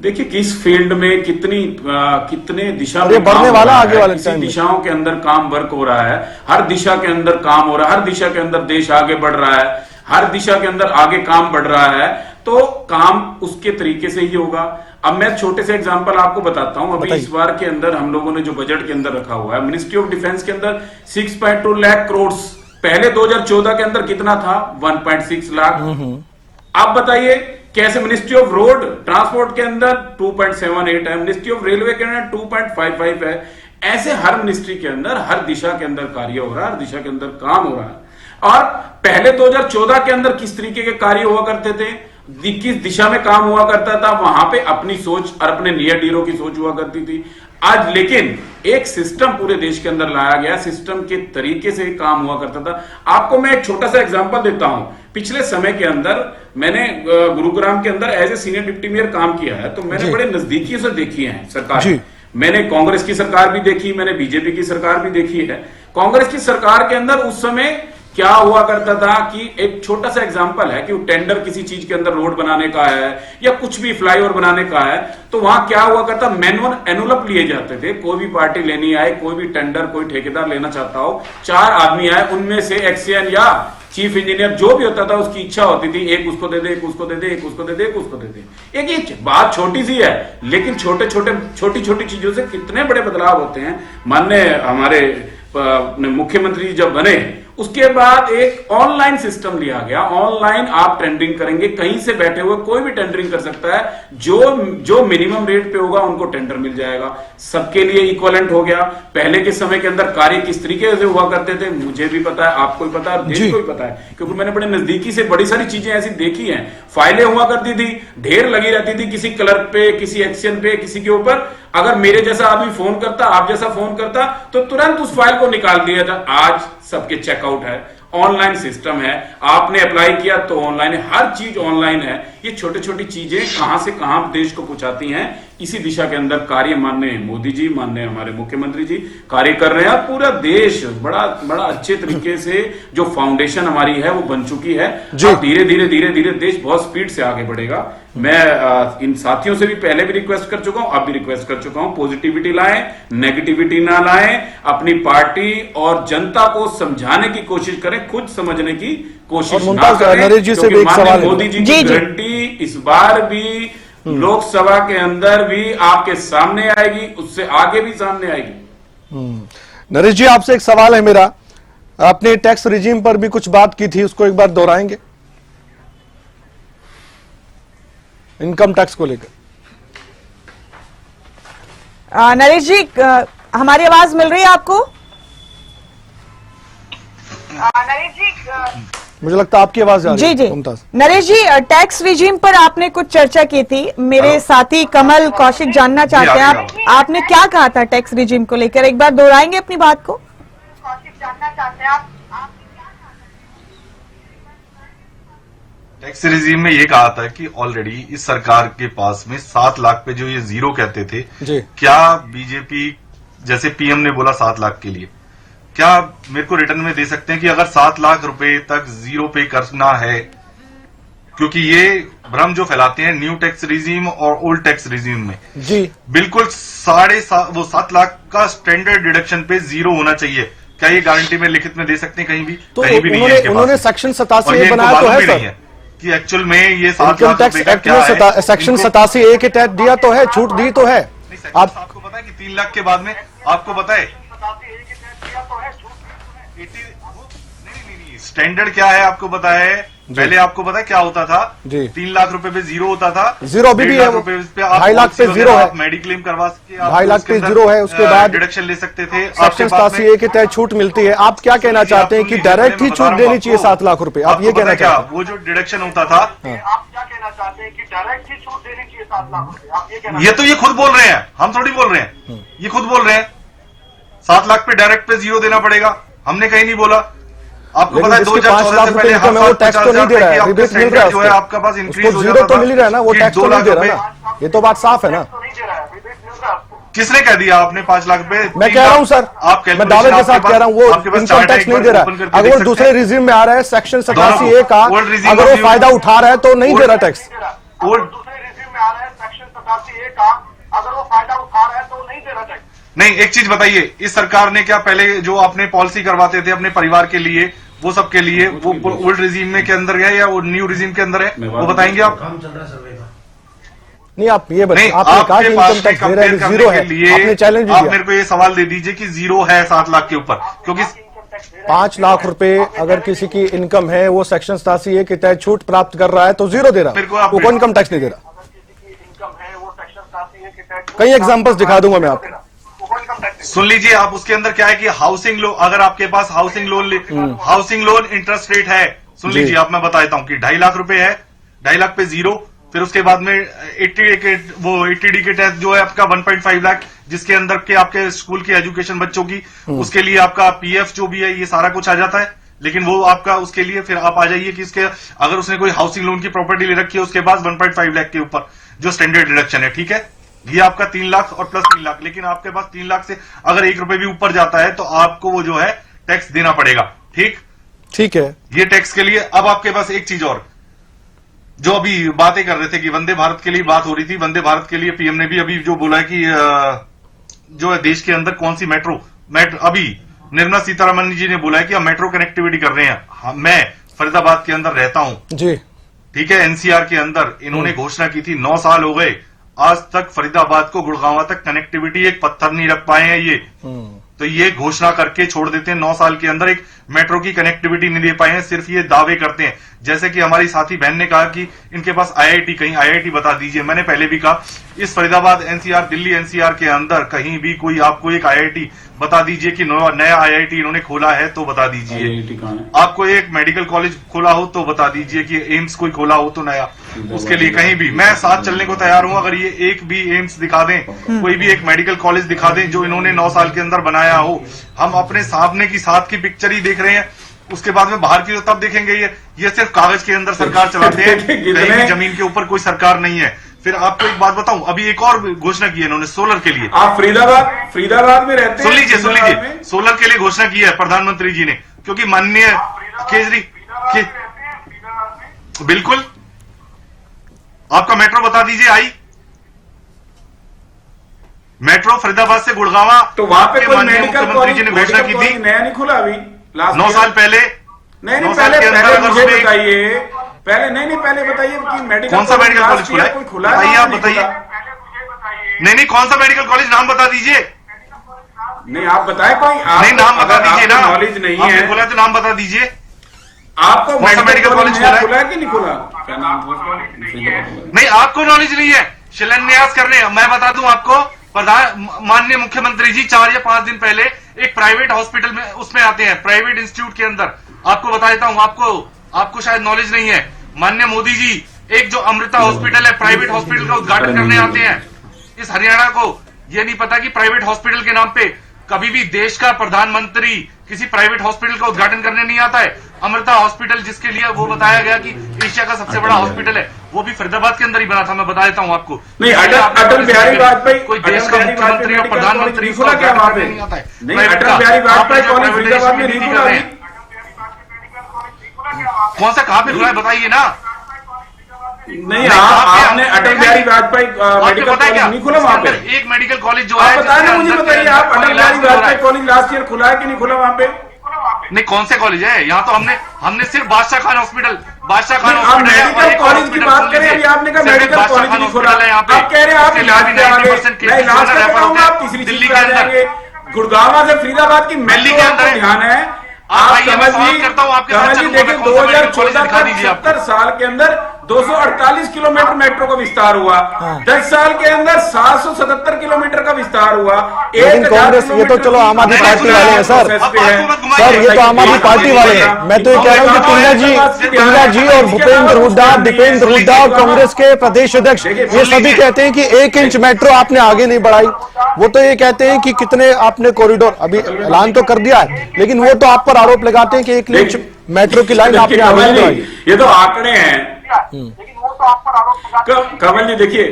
देखिए किस फील्ड में कितने दिशा और ये में बढ़ने काम वाला हो रहा आगे है, वाले किसी टाइम में। दिशाओं के अंदर काम वर्क हो रहा है, हर दिशा के अंदर काम हो रहा है, हर दिशा के अंदर देश आगे बढ़ रहा है, हर दिशा के अंदर आगे काम बढ़ रहा है, तो काम उसके तरीके से ही होगा। अब मैं छोटे से एग्जांपल आपको बताता हूं। अभी इस बार के अंदर हम लोगों ने जो बजट के अंदर रखा हुआ है, मिनिस्ट्री ऑफ डिफेंस के अंदर 6.2 लाख करोड़, पहले 2014 के अंदर कितना था? 1.6 लाख। आप बताइए कैसे? मिनिस्ट्री ऑफ रोड ट्रांसपोर्ट के अंदर 2.78 है, मिनिस्ट्री ऑफ रेलवे के अंदर 2.55 है। ऐसे हर मिनिस्ट्री के अंदर, हर दिशा के अंदर कार्य हो रहा है, हर दिशा के अंदर काम हो रहा है। और पहले 2014 के अंदर किस तरीके के कार्य हुआ करते थे, किस दिशा में काम हुआ करता था, वहां पे अपनी सोच और अपने नियर डीरों की सोच हुआ करती थी। आज लेकिन एक सिस्टम पूरे देश के अंदर लाया गया, सिस्टम के तरीके से काम हुआ करता था। आपको मैं एक छोटा सा एग्जांपल देता हूं। पिछले समय के अंदर मैंने गुरुग्राम के अंदर as a senior deputy mayor काम किया है, तो मैंने बड़े नजदीकी से देखी है सरकार। मैंने कांग्रेस की सरकार भी देखी, मैंने बीजेपी की सरकार भी देखी है। कांग्रेस की सरकार के अंदर उस समय क्या हुआ करता था कि एक छोटा सा एग्जांपल है कि टेंडर किसी चीज के अंदर रोड बनाने का है या कुछ भी फ्लाईओवर बनाने का है, तो वहां क्या हुआ करता, मैनुअल एनुलप लिए जाते थे। कोई भी पार्टी लेनी आए, कोई भी टेंडर कोई ठेकेदार लेना चाहता हो, 4 आदमी आए, उनमें से एक्सीएन या चीफ इंजीनियर जो भी होता था उसकी इच्छा होती थी, एक उसको दे दे, एक उसको दे दे, एक उसको दे दे, एक उसको दे दे। एक ये बात छोटी सी है, लेकिन छोटी छोटी चीजों से कितने बड़े बदलाव होते हैं। माननीय हमारे मुख्यमंत्री जब बने उसके बाद एक ऑनलाइन सिस्टम लिया गया। ऑनलाइन आप टेंडरिंग करेंगे, कहीं से बैठे हुए कोई भी टेंडरिंग कर सकता है, जो मिनिमम रेट पे होगा उनको टेंडर मिल जाएगा, सबके लिए इक्वलेंट हो गया। पहले के समय के अंदर कार्य किस तरीके से हुआ करते थे मुझे भी पता है, आपको भी पता है, देश को भी पता है, क्योंकि मैंने बड़े नजदीकी से बड़ी सारी चीजें ऐसी देखी हैं। फाइलें हुआ करती थी, ढेर लगी रहती थी किसी क्लर्क पे, किसी एक्शन पे, किसी के ऊपर। अगर मेरे जैसा आदमी फोन करता, आप जैसा फोन करता, तो तुरंत उस फाइल को निकाल दिया था। आज सबके चेकआउट है, ऑनलाइन सिस्टम है, आपने अप्लाई किया तो ऑनलाइन है, हर चीज ऑनलाइन है। ये छोटी छोटी चीजें कहां से कहां देश को पहुंचाती हैं, इसी दिशा के अंदर कार्य माननीय मोदी जी, माननीय हमारे मुख्यमंत्री जी कार्य कर रहे हैं। पूरा देश बड़ा बड़ा अच्छे तरीके से जो फाउंडेशन हमारी है वो बन चुकी है। धीरे धीरे धीरे धीरे देश बहुत स्पीड से आगे बढ़ेगा। मैं इन साथियों से भी पहले भी रिक्वेस्ट कर चुका हूं, अब भी रिक्वेस्ट कर चुका हूं, पॉजिटिविटी लाएं, नेगेटिविटी ना लाएं, अपनी पार्टी और जनता को समझाने की कोशिश करें, खुद समझने की कोशिश ना करें। नरेश जी से भी एक सवाल, मोदी जी की गारंटी इस बार भी लोकसभा के अंदर भी आपके सामने आएगी, उससे आगे भी सामने आएगी। नरेश जी आपसे एक सवाल है मेरा, आपने टैक्स रिजीम पर भी कुछ बात की थी, उसको एक बार दोहराएंगे? इनकम टैक्स को लेकर। नरेश जी, हमारी आवाज मिल रही है आपको? नरेश जी, मुझे लगता है आपकी आवाज आ रही है। जी जी मुमताज। नरेश जी, टैक्स रिजीम पर आपने कुछ चर्चा की थी। मेरे साथी कमल कौशिक जानना चाहते हैं आपने क्या कहा था टैक्स रिजीम को लेकर? एक बार दोहराएंगे अपनी बात को? कौशिक जानना चाहते हैं आप टैक्स रिजीम में ये कहा था कि ऑलरेडी इस सरकार के पास में 7 लाख पे जो ये जीरो कहते थे, जी। क्या बीजेपी जैसे पीएम ने बोला 7 लाख के लिए, क्या मेरे को रिटर्न में दे सकते हैं कि अगर 7 लाख रुपए तक जीरो पे करना है, क्योंकि ये भ्रम जो फैलाते हैं न्यू टैक्स रिजीम और ओल्ड टैक्स रिजीम में, जी बिल्कुल 7 लाख का स्टैंडर्ड डिडक्शन पे जीरो होना चाहिए। क्या ये गारंटी में लिखित में दे सकते हैं कहीं भी? तो कहीं भी नहीं है इनके पास। उन्होंने सेक्शन 87 और ये ए इनको बनाया तो मालूम है भी सर, नहीं है कि एक्चुअल में ये 7 इनकम लाख टैक्स रुपए का एक्ट क्या में है। सेक्शन इनको- 87 ए के तहत दिया तो है, छूट दी तो है। आपको पता है कि 3 लाख के बाद में आपको पता है नहीं, स्टैंडर्ड क्या है आपको पता है? पहले आपको पता है क्या होता था? जी। 3 लाख रुपए पे जीरो होता था, जीरो अभी भी 1.5 है, लाख रुपए पे आप 2.5 लाख पे पॉलिसी जीरो वगैरह है। आप मेडिक्लेम करवा के आप 2.5 लाख उसके पे अंदर, जीरो है, उसके बाद डिडक्शन ले सकते थे। सेक्शन आपके पास 87 में- ए के तहत छूट मिलती है। आप क्या कहना चाहते हैं कि डायरेक्ट ही छूट देनी चाहिए 7 लाख रुपए? आप ये कहना चाहते हैं? वो जो डिडक्शन होता था, आप क्या कहना चाहते हैं कि डायरेक्ट ही छूट देनी चाहिए 7 लाख रुपए? आप ये कहना ये तो ये खुद बोल रहे हैं, हम थोड़ी बोल रहे हैं, ये खुद बोल रहे हैं 7 लाख पे डायरेक्ट पे जीरो देना पड़ेगा। हमने कहीं नहीं बोला। आपको पता है 2014 से पहले इनकम है वो टैक्स तो नहीं दे रहा है, रिबेट मिल रहा है जो है आपका पास इंक्रीज उसको हो जीरो जाता तो था मिल रहा है ना, वो कि टैक्स 2 तो नहीं लाख दे रहा रुपए। ना, ये तो बात साफ है ना। तो नहीं दे रहा है, रिबेट मिल रहा है आपको। किसने कह दिया आपने 5 लाख पे? मैं कह रहा हूं सर, आप मैं दावे के साथ कह रहा हूं वो इनकम टैक्स नहीं दे रहा है। अगर वो दूसरे रिजीम में आ रहा है सेक्शन 87 ए का, अगर वो फायदा उठा रहा है तो नहीं दे रहा टैक्स। अगर दूसरे रिजीम में आ रहा है सेक्शन 87 ए का, अगर वो फायदा उठा रहा है तो नहीं दे रहा टैक्स। नहीं, एक चीज बताइए, इस सरकार ने क्या पहले जो अपने पॉलिसी करवाते थे अपने परिवार के लिए, वो सब के लिए, वो ओल्ड रिजीम में के अंदर है या वो न्यू रिजीम के अंदर है, वो बताएंगे आप? नहीं, आप ये नहीं, बताइए, आपने कहा कि आपके पास इनकम में टैक्स दे रहा कंपेयर है, करने जीरो के है, लिए आपने चैलेंज भी आप दिया। मेरे को ये सवाल दे दीजिए कि जीरो है 7 लाख के ऊपर, क्योंकि 5 लाख रुपए अगर किसी की इनकम है, वो सेक्शन 87 ए के तहत छूट प्राप्त कर रहा है तो जीरो दे रहा मेरे को है, आप- वो कौन इनकम टैक्स नहीं दे रहा? इनकम है वो सेक्शन 87 ए के तहत कई एग्जांपल्स दिखा दूंगा मैं आपको। सुन लीजिए आप, उसके अंदर क्या है कि हाउसिंग लोन, अगर आपके पास हाउसिंग लोन इंटरेस्ट रेट है, सुन जी। लीजिए आप, मैं बता देता हूं कि 2.5 लाख रुपए है, 2.5 लाख पे जीरो, फिर उसके बाद में 80 डी के तहत जो है आपका 1.5 लाख, जिसके अंदर के आपके स्कूल की एजुकेशन बच्चों की, उसके लिए आपका पीएफ जो भी है ये सारा कुछ आ जाता है। लेकिन वो आपका उसके लिए फिर आप आ जाइए कि इसके अगर उसने कोई हाउसिंग लोन की प्रॉपर्टी ले रखी है उसके पास 1.5 लाख के ऊपर जो स्टैंडर्ड डिडक्शन है, ठीक है, ये आपका 3 लाख और प्लस 3 लाख। लेकिन आपके पास 3 लाख से अगर 1 रुपए भी ऊपर जाता है तो आपको वो जो है टैक्स देना पड़ेगा। ठीक है, ये टैक्स के लिए। अब आपके पास एक चीज और, जो अभी बातें कर रहे थे कि वंदे भारत के लिए बात हो रही थी, वंदे भारत के लिए पीएम ने भी अभी जो बोला है कि जो है देश के अंदर कौन सी मेट्रो अभी निर्मला सीतारमण जी ने बोला है कि हम मेट्रो कनेक्टिविटी कर रहे हैं। मैं फरीदाबाद के अंदर रहता हूं, जी, ठीक है, एनसीआर के अंदर इन्होंने घोषणा की थी, 9 साल हो गए, आज तक फरीदाबाद को गुड़गांव तक कनेक्टिविटी एक पत्थर नहीं रख पाए हैं ये। तो ये घोषणा करके छोड़ देते हैं, 9 साल के अंदर एक मेट्रो की कनेक्टिविटी नहीं दे पाए हैं, सिर्फ ये दावे करते हैं। जैसे कि हमारी साथी बहन ने कहा कि इनके पास आईआईटी, कहीं आईआईटी बता दीजिए। मैंने पहले भी कहा, इस फरीदाबाद एनसीआर, दिल्ली एनसीआर के अंदर कहीं भी कोई आपको एक आईआईटी बता दीजिए कि नया आईआईटी इन्होंने खोला है तो बता दीजिए। आपको एक मेडिकल कॉलेज खोला हो तो बता दीजिए कि एम्स कोई खोला हो तो नया, उसके लिए कहीं भी मैं साथ चलने को तैयार हूं। अगर ये एक भी एम्स दिखा दें, कोई भी एक मेडिकल कॉलेज दिखा दें जो इन्होंने 9 साल के अंदर बनाया हो। हम अपने सामने की साथ की पिक्चर ही देख रहे हैं, उसके बाद में बाहर की तो तब देखेंगे। ये सिर्फ कागज के अंदर सरकार चलाते हैं, कहीं भी जमीन के ऊपर कोई सरकार नहीं है। फिर आपको एक बात बताऊं, अभी एक और घोषणा की है इन्होंने सोलर के लिए। आप फरीदाबाद में रहते हैं? सुन लीजिए, सोलर के लिए घोषणा की है प्रधानमंत्री जी ने, क्योंकि माननीय केजरी बिल्कुल। आपका मेट्रो बता दीजिए आई मेट्रो फरीदाबाद से गुड़गांव, तो वहां पे कोई माननीय मेडिकल मुख्यमंत्री जी ने घोषणा की थी, नया नहीं खुला अभी, 9 साल पहले। नहीं, 9 साल के अंदर पहले अगर मुझे उसमें बताइए, पहले बताइए कि मेडिकल कौन सा मेडिकल कॉलेज खुला है, कोई खुला बताइए, है? आप बताइए। नहीं, कौन सा मेडिकल कॉलेज, नाम बता दीजिए। नहीं, आप बताए कोई, नहीं, नाम बता दीजिए ना, नॉलेज नहीं आपने है। बोला तो नाम बता दीजिए। आपको कौन सा मेडिकल कॉलेज नया खुला है? खुला है कि नहीं खुला? क्या नाम था उसका? नहीं, आपको नॉलेज नहीं है शिलान्यास करने। मैं बता दूं आपको, माननीय मुख्यमंत्री जी 4 या 5 दिन पहले एक प्राइवेट हॉस्पिटल में उसमें आते हैं, प्राइवेट इंस्टीट्यूट के अंदर। आपको बता देता हूं, आपको शायद नॉलेज नहीं है। माननीय मोदी जी एक जो अमृता हॉस्पिटल है, प्राइवेट हॉस्पिटल का उद्घाटन करने आते हैं। इस हरियाणा को यह नहीं पता कि प्राइवेट हॉस्पिटल के नाम पे कभी भी देश का प्रधानमंत्री किसी प्राइवेट हॉस्पिटल का उद्घाटन करने नहीं आता है। अमृता हॉस्पिटल जिसके लिए वो बताया गया कि एशिया का सबसे बड़ा हॉस्पिटल है, वो भी फरीदाबाद के अंदर ही बना था। मैं बता देता हूं आपको। नहीं, अटल बिहारी वाजपेयी कोई देश का मुख्यमंत्री और प्रधानमंत्री खुला क्या वहां पे? नहीं आता है। नहीं, अटल बिहारी वाजपेयी कॉलेज फरीदाबाद में नहीं खुला अभी? कौन सा कहां पे खुला है बताइए ना। नहीं, आपने अटल बिहारी वाजपेयी मेडिकल कॉलेज नहीं खुला वहां पे? एक मेडिकल कॉलेज जो आप है, बताए ना, मुझे बताइए, आप Atal Bihari Vajpayee college last year खुला है कि नहीं खुला वहां पे? नहीं, कौन से कॉलेज है? यहाँ तो हमने सिर्फ बादशाह खान हॉस्पिटल आप मेडिकल कॉलेज की बात करें। अभी आपने कहा मेडिकल कॉलेज नहीं खुला है, आप कह रहे हैं आप इलाज पे आ गए। मैं इलाज पे बताऊंगा, आप तीसरी दिल्ली चीज के पे आ अंदर, जाएंगे। गुड़गांव से फरीदाबाद की दिल्ली मेट्रो के आपको अंदर ध्यान है। आप समझिए, देखिए 2014 तक 70 साल के अंदर 248 किलोमीटर मेट्रो का विस्तार हुआ। 10 साल के अंदर 777 किलोमीटर का विस्तार हुआ। लेकिन कांग्रेस, ये तो चलो आम आदमी पार्टी वाले हैं सर। सर ये तो आम आदमी पार्टी वाले हैं। मैं तो ये कह रहा हूँ कि टिल्ला जी और भूपेंद्र हुड्डा, दीपेंद्र हुड्डा और कांग्रेस के प्रदेश अध्यक्ष ये सभी कहते हैं कि 1 इंच मेट्रो आपने आगे नहीं बढ़ाई। वो तो ये कहते हैं कि कितने आपने कॉरिडोर, अभी ऐलान तो कर दिया है, लेकिन वो तो आप पर आरोप लगाते हैं कि 1 इंच मेट्रो की लाइन आपने आगे नहीं बढ़ाई। ये तो आंकड़े हैं कमल जी। देखिए,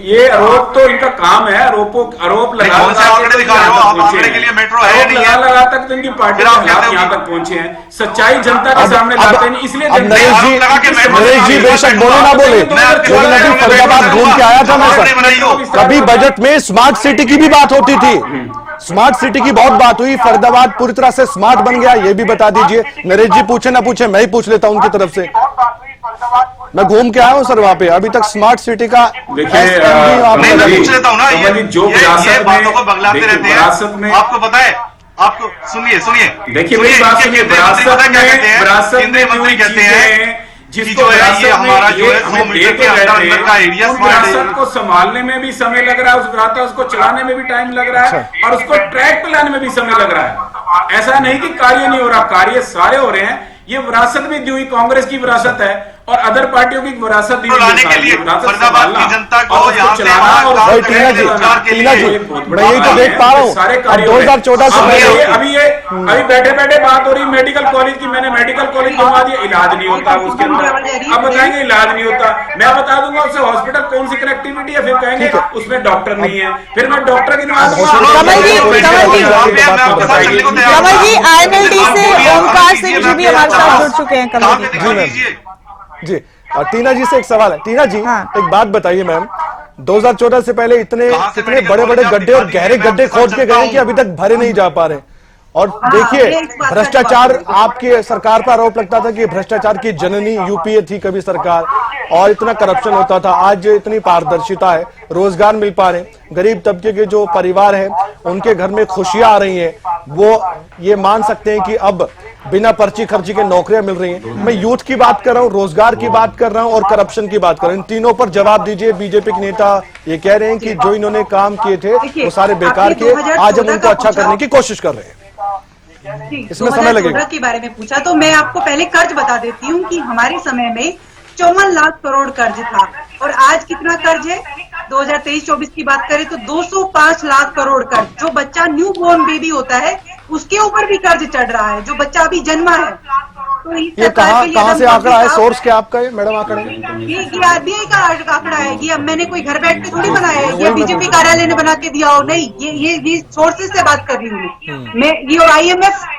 ये आरोप तो इनका काम है, आरोप लगा आंकड़े दिखा रहे हो आप? आंकड़े के लिए मेट्रो है नहीं है। लगा तक तो इनकी पार्टी यहाँ तक पहुंचे हैं। सच्चाई जनता के सामने लाते हैं, इसलिए नरेश जी बेशक बोले ना बोले, लेकिन अभी फरीदाबाद घूम के आया था मैं सर। कभी बजट में स्मार्ट सिटी की भी बात होती थी, स्मार्ट सिटी की बहुत बात हुई। फरीदाबाद पूरी तरह से स्मार्ट बन गया, ये भी बता दीजिए। नरेश जी पूछे ना पूछे, मैं ही पूछ लेता हूं उनकी तरफ से। मैं घूम के आया हूं सर वहां पे, अभी तक स्मार्ट सिटी का पूछ लेता हूं ना। ये बातों को बगलाते रहते हैं। आपको पता है, आपको सुनिए देखिए मेरी बात सुनिए। विरासत में मंत्री कहते हैं जिसको ये हमारा जो है 100 मीटर के अंदर का एरिया, विरासत को संभालने में भी समय लग रहा है, उस विरासत उसको चलाने में भी टाइम लग रहा है, और उसको ट्रैक पे लाने में भी समय लग रहा है। ऐसा नहीं कि कार्य नहीं हो रहा, कार्य सारे हो रहे हैं। ये विरासत भी दी हुई कांग्रेस की विरासत है और अदर पार्टियों की विरासत दी हुई लाने के लिए फरीदाबाद की जनता को यहाँ से भाई टीना जी, मैं यही तो देख पा रहा हूँ सारे कार्य 2014 से पहले। अभी बैठे बैठे बात हो रही मेडिकल कॉलेज की। मैंने मेडिकल कॉलेज बनवा दिया, इलाज नहीं होता उसके अंदर। अब बताएंगे इलाज नहीं होता, मैं बता दूंगा उससे हॉस्पिटल कौन सी कनेक्टिविटी है, फिर कहेंगे उसमें डॉक्टर नहीं है, फिर मैं डॉक्टर की कमल जी INLD से ओमकार सिंह जी भी हमारे साथ जुड़ चुके हैं। कमल जी, और टीना जी से एक सवाल है। टीना जी एक बात बताइए मैम, 2014 से पहले कितने बड़े बड़े गड्ढे और गहरे गड्ढे खोद के गए कि अभी तक भरे नहीं जा पा रहे। और देखिए भ्रष्टाचार, आपकी सरकार पर आरोप लगता था कि भ्रष्टाचार की जननी यूपीए थी कभी सरकार, और इतना करप्शन होता था। आज इतनी पारदर्शिता है, रोजगार मिल पा रहे, गरीब तबके के जो परिवार हैं उनके घर में खुशियां आ रही हैं। वो ये मान सकते हैं कि अब बिना पर्ची खर्ची के नौकरियां मिल रही हैं। मैं यूथ की बात कर रहा हूं, रोजगार की बात कर रहा हूं और करप्शन की बात कर रहा हूं। इन तीनों पर जवाब दीजिए। बीजेपी के नेता ये कह रहे हैं कि जो इन्होंने काम किए थे वो सारे बेकार किए, आज हम उनको अच्छा करने की कोशिश कर रहे हैं। इसमें समय लगेगा। के बारे में पूछा तो मैं आपको पहले कर्ज बता देती हूँ कि हमारे समय में 54 लाख करोड़ कर्ज था, और आज कितना कर्ज है? 2023-24 की बात करें तो 205 लाख करोड़ कर्ज। जो बच्चा न्यू बोर्न बेबी होता है उसके ऊपर भी कर्ज चढ़ रहा है, जो बच्चा अभी जन्मा है। तो ये कहाँ से आंकड़ा है? सोर्स क्या आपका है मैडम आंकड़े? ये RBI का आंकड़ा है। ये मैंने कोई घर बैठ के थोड़ी बनाया है, ये बीजेपी कार्यालय ने बना के दिया हो, नहीं, ये सोर्सेज से बात कर रही हूँ मैं। ये और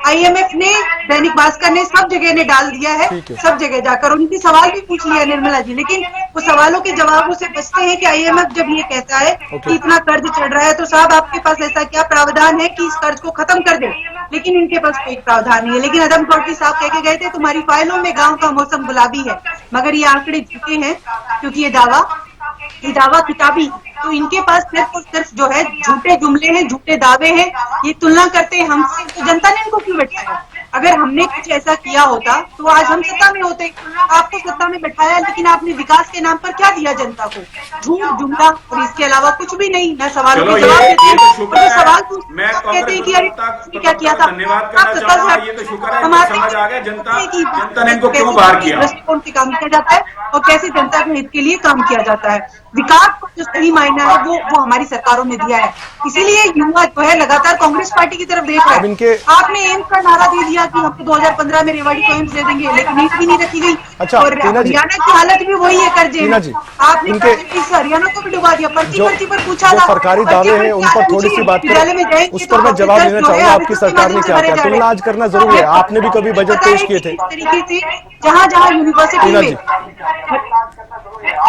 IMF ने, दैनिक भास्कर ने, सब जगह ने डाल दिया है, सब जगह जाकर उनकी सवाल भी पूछ लिया निर्मला जी, लेकिन वो सवालों के जवाबों से बचते हैं कि IMF जब ये कहता है कि इतना कर्ज चढ़ रहा है तो साहब आपके पास ऐसा क्या प्रावधान है कि इस कर्ज को खत्म कर दे, लेकिन इनके पास कोई प्रावधान नहीं है। लेकिन अदम चौधरी साहब कह के गए थे तुम्हारी फाइलों में गांव का मौसम गुलाबी है, मगर ये आंकड़े झूठे हैं क्योंकि ये दावा किताबी, तो इनके पास सिर्फ और सिर्फ जो है झूठे जुमले हैं, झूठे दावे हैं। ये तुलना करते हैं हमसे, तो जनता ने इनको क्यों बैठाया? अगर हमने कुछ ऐसा किया होता तो आज हम सत्ता में होते। आपको सत्ता में बैठाया, लेकिन आपने विकास के नाम पर क्या दिया जनता को? झूठ, जुमला और इसके अलावा कुछ भी नहीं। न सवालों के जवाब देते हैं, और जो सवाल पूछते हैं कहते हैं कि अरे इसने क्या किया था। धन्यवाद करना चाहूंगा। ये तो शुक्र है समझ आ गया जनता ने इनको क्यों बाहर किया, दृष्टिकोण से काम किया जाता है और कैसे जनता के हित के लिए काम किया जाता है। विकास को जो सही मायना है वो हमारी सरकारों ने दिया है। इसीलिए युवा जो है लगातार कांग्रेस पार्टी की तरफ देख रहा है। आपने एम्स का नारा दे दिया कि हम 2015 में रेवाड़ी को एम्स दे देंगे, लेकिन ईंट भी नहीं रखी गई। अच्छा, और हरियाणा की हालत भी वही है कर्जे में। आपने इस हरियाणा को भी डुबा दिया। पर्ची पर पूछा था, सरकारी दावे हैं उन पर थोड़ी सी बात करें, उस पर मैं जवाब देना चाहूंगा। आपकी सरकार ने क्या किया, तुलना आज करना जरूरी है। आपने भी कभी बजट पेश किए थे तरीके से, जहाँ जहाँ यूनिवर्सिटी में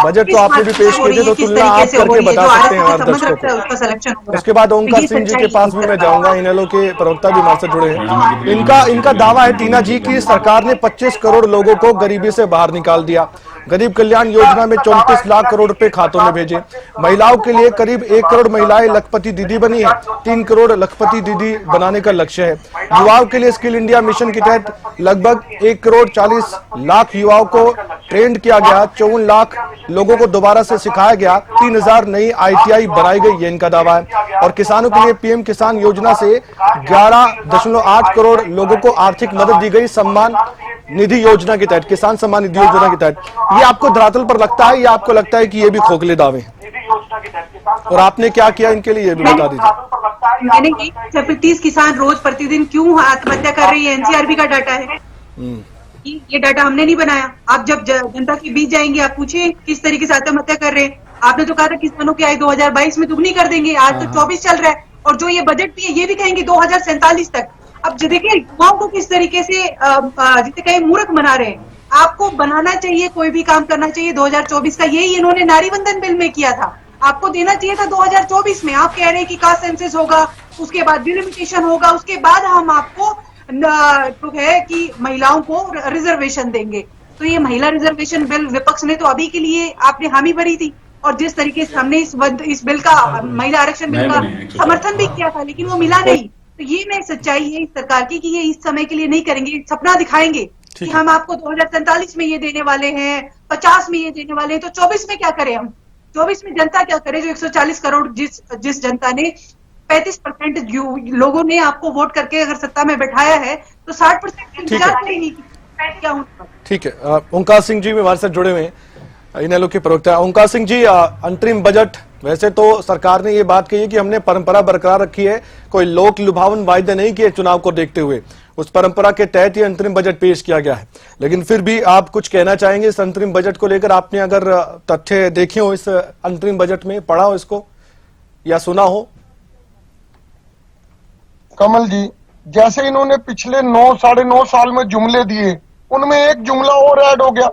बजट तो आपने भी पेश किए थे, तो तुलना आप करके बता सकते हैं हमारे दर्शकों को। उसके बाद ओंकार सिंह जी के पास भी मैं जाऊंगा, इनेलो के प्रवक्ता भी हमारे से जुड़े हैं। इनका दावा है टीना जी की सरकार ने 25 करोड़ लोगों को गरीबी से बाहर निकाल दिया। गरीब कल्याण योजना में 34 लाख करोड़ रुपए खातों में भेजे। महिलाओं के लिए करीब 1 करोड़ महिलाएं लखपति दीदी बनी है। 3 करोड़ लखपति दीदी बनाने का लक्ष्य है। युवाओं के लिए स्किल इंडिया मिशन के तहत लगभग 1 करोड़ 40 लाख युवाओं को ट्रेंड किया गया। 54 लाख लोगों को दोबारा से सिखाया गया। 3000 नई ITI बनाई गई, ये इनका दावा है। और किसानों के लिए PM किसान योजना से 11.8 करोड़ लोगों को आर्थिक मदद दी गई। सम्मान निधि योजना के तहत, किसान सम्मान निधि योजना के तहत। ये आपको धरातल पर लगता है या आपको लगता है कि ये भी खोखले दावे हैं? और आपने क्या किया इनके लिए, ये भी बता दीजिए। मैंने 30 किसान रोज प्रतिदिन क्यों आत्महत्या कर रही है, NCRB का डाटा है। ये डाटा हमने नहीं बनाया। आप जब जनता के बीच जाएंगे, आप पूछिए किस तरीके से आत्महत्या कर रहे हैं। आपने तो कहा था किसानों की आय 2022 में दुगनी कर देंगे, आज तो 24 चल रहा है। और जो ये बजट भी है, ये भी कहेंगे 2047 तक। अब देखिए युवाओं को किस तरीके से जिसे कहीं मूर्ख बना रहे हैं। आपको बनाना चाहिए, कोई भी काम करना चाहिए 2024 का। यही इन्होंने नारी बंधन बिल में किया था। आपको देना चाहिए था 2024 में। आप कह रहे हैं कि कास्ट सेंसस होगा, उसके बाद डिलिमिटेशन होगा, उसके बाद हम आपको जो है कि महिलाओं को रिजर्वेशन देंगे। तो ये महिला रिजर्वेशन बिल विपक्ष ने तो अभी के लिए आपने हामी भरी थी, और जिस तरीके से हमने इस बिल का, महिला आरक्षण बिल का समर्थन भी किया था, लेकिन वो मिला नहीं। तो ये मैं सच्चाई है इस सरकार की कि ये इस समय के लिए नहीं करेंगे। सपना दिखाएंगे कि हम आपको 2047 में ये देने वाले हैं, 50 में ये देने वाले हैं, तो 24 में क्या करें हम? 24 में जनता क्या करे? जो 140 करोड़ जिस जनता ने 35% लोगों ने आपको वोट करके अगर सत्ता में बैठाया है, तो 60% इंतजार करेंगे क्या होगा। ठीक है, ओंकार सिंह जी भी हमारे साथ जुड़े हुए हैं, इनेलो के प्रवक्ता। ओंकार सिंह जी, अंतरिम बजट, वैसे तो सरकार ने ये बात कही है कि हमने परंपरा बरकरार रखी है, कोई लोक लुभावन वायदे नहीं किए चुनाव को देखते हुए। उस परंपरा के तहत ही अंतरिम बजट पेश किया गया है। लेकिन फिर भी आप कुछ कहना चाहेंगे इस अंतरिम बजट को लेकर? आपने अगर तथ्य देखे हो इस अंतरिम बजट में, पढ़ा हो इसको या सुना हो? कमल जी, जैसे इन्होंने पिछले 9-9.5 साल में जुमले दिए, उनमें एक जुमला और ऐड हो गया।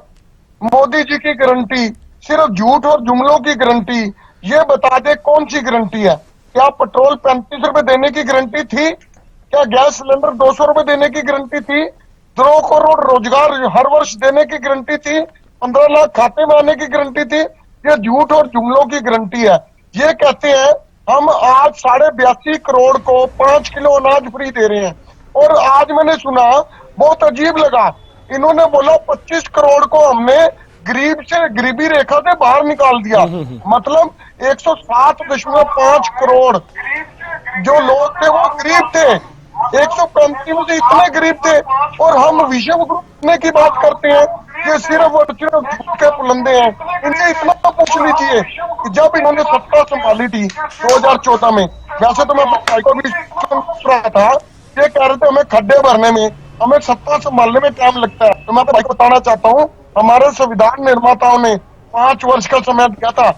मोदी जी की गारंटी, सिर्फ झूठ और जुमलों की गारंटी। ये बता दे कौन सी गारंटी है? क्या पेट्रोल 35 रुपए देने की गारंटी थी? क्या गैस सिलेंडर 200 रुपए देने की गारंटी थी? 2 करोड़ रोजगार हर वर्ष देने की गारंटी थी? 15 लाख खाते में आने की गारंटी थी? ये झूठ और जुमलों की गारंटी है। ये कहते हैं हम आज 82.5 करोड़ को 5 किलो अनाज फ्री दे रहे हैं। और आज मैंने सुना, बहुत अजीब लगा, इन्होंने बोला 25 करोड़ को हमने गरीबी रेखा से बाहर निकाल दिया। मतलब 107.5 करोड़ जो लोग थे वो गरीब थे, 135 में से इतने गरीब थे। और हम विषम ग्रुप की बात करते हैं, ये सिर्फ और सिर्फ झूठ के पुलंदे हैं। इनसे इतना पूछ लीजिए कि जब इन्होंने सत्ता संभाली थी 2014 में, वैसे तो मैं भाई को भी सुन रहा था, ये कह रहे थे हमें खड्डे भरने में, हमें सत्ता संभालने में टाइम लगता है। तो मैं भाई को बताना चाहता हूँ, हमारे संविधान निर्माताओं ने 5 वर्ष का समय दिया था,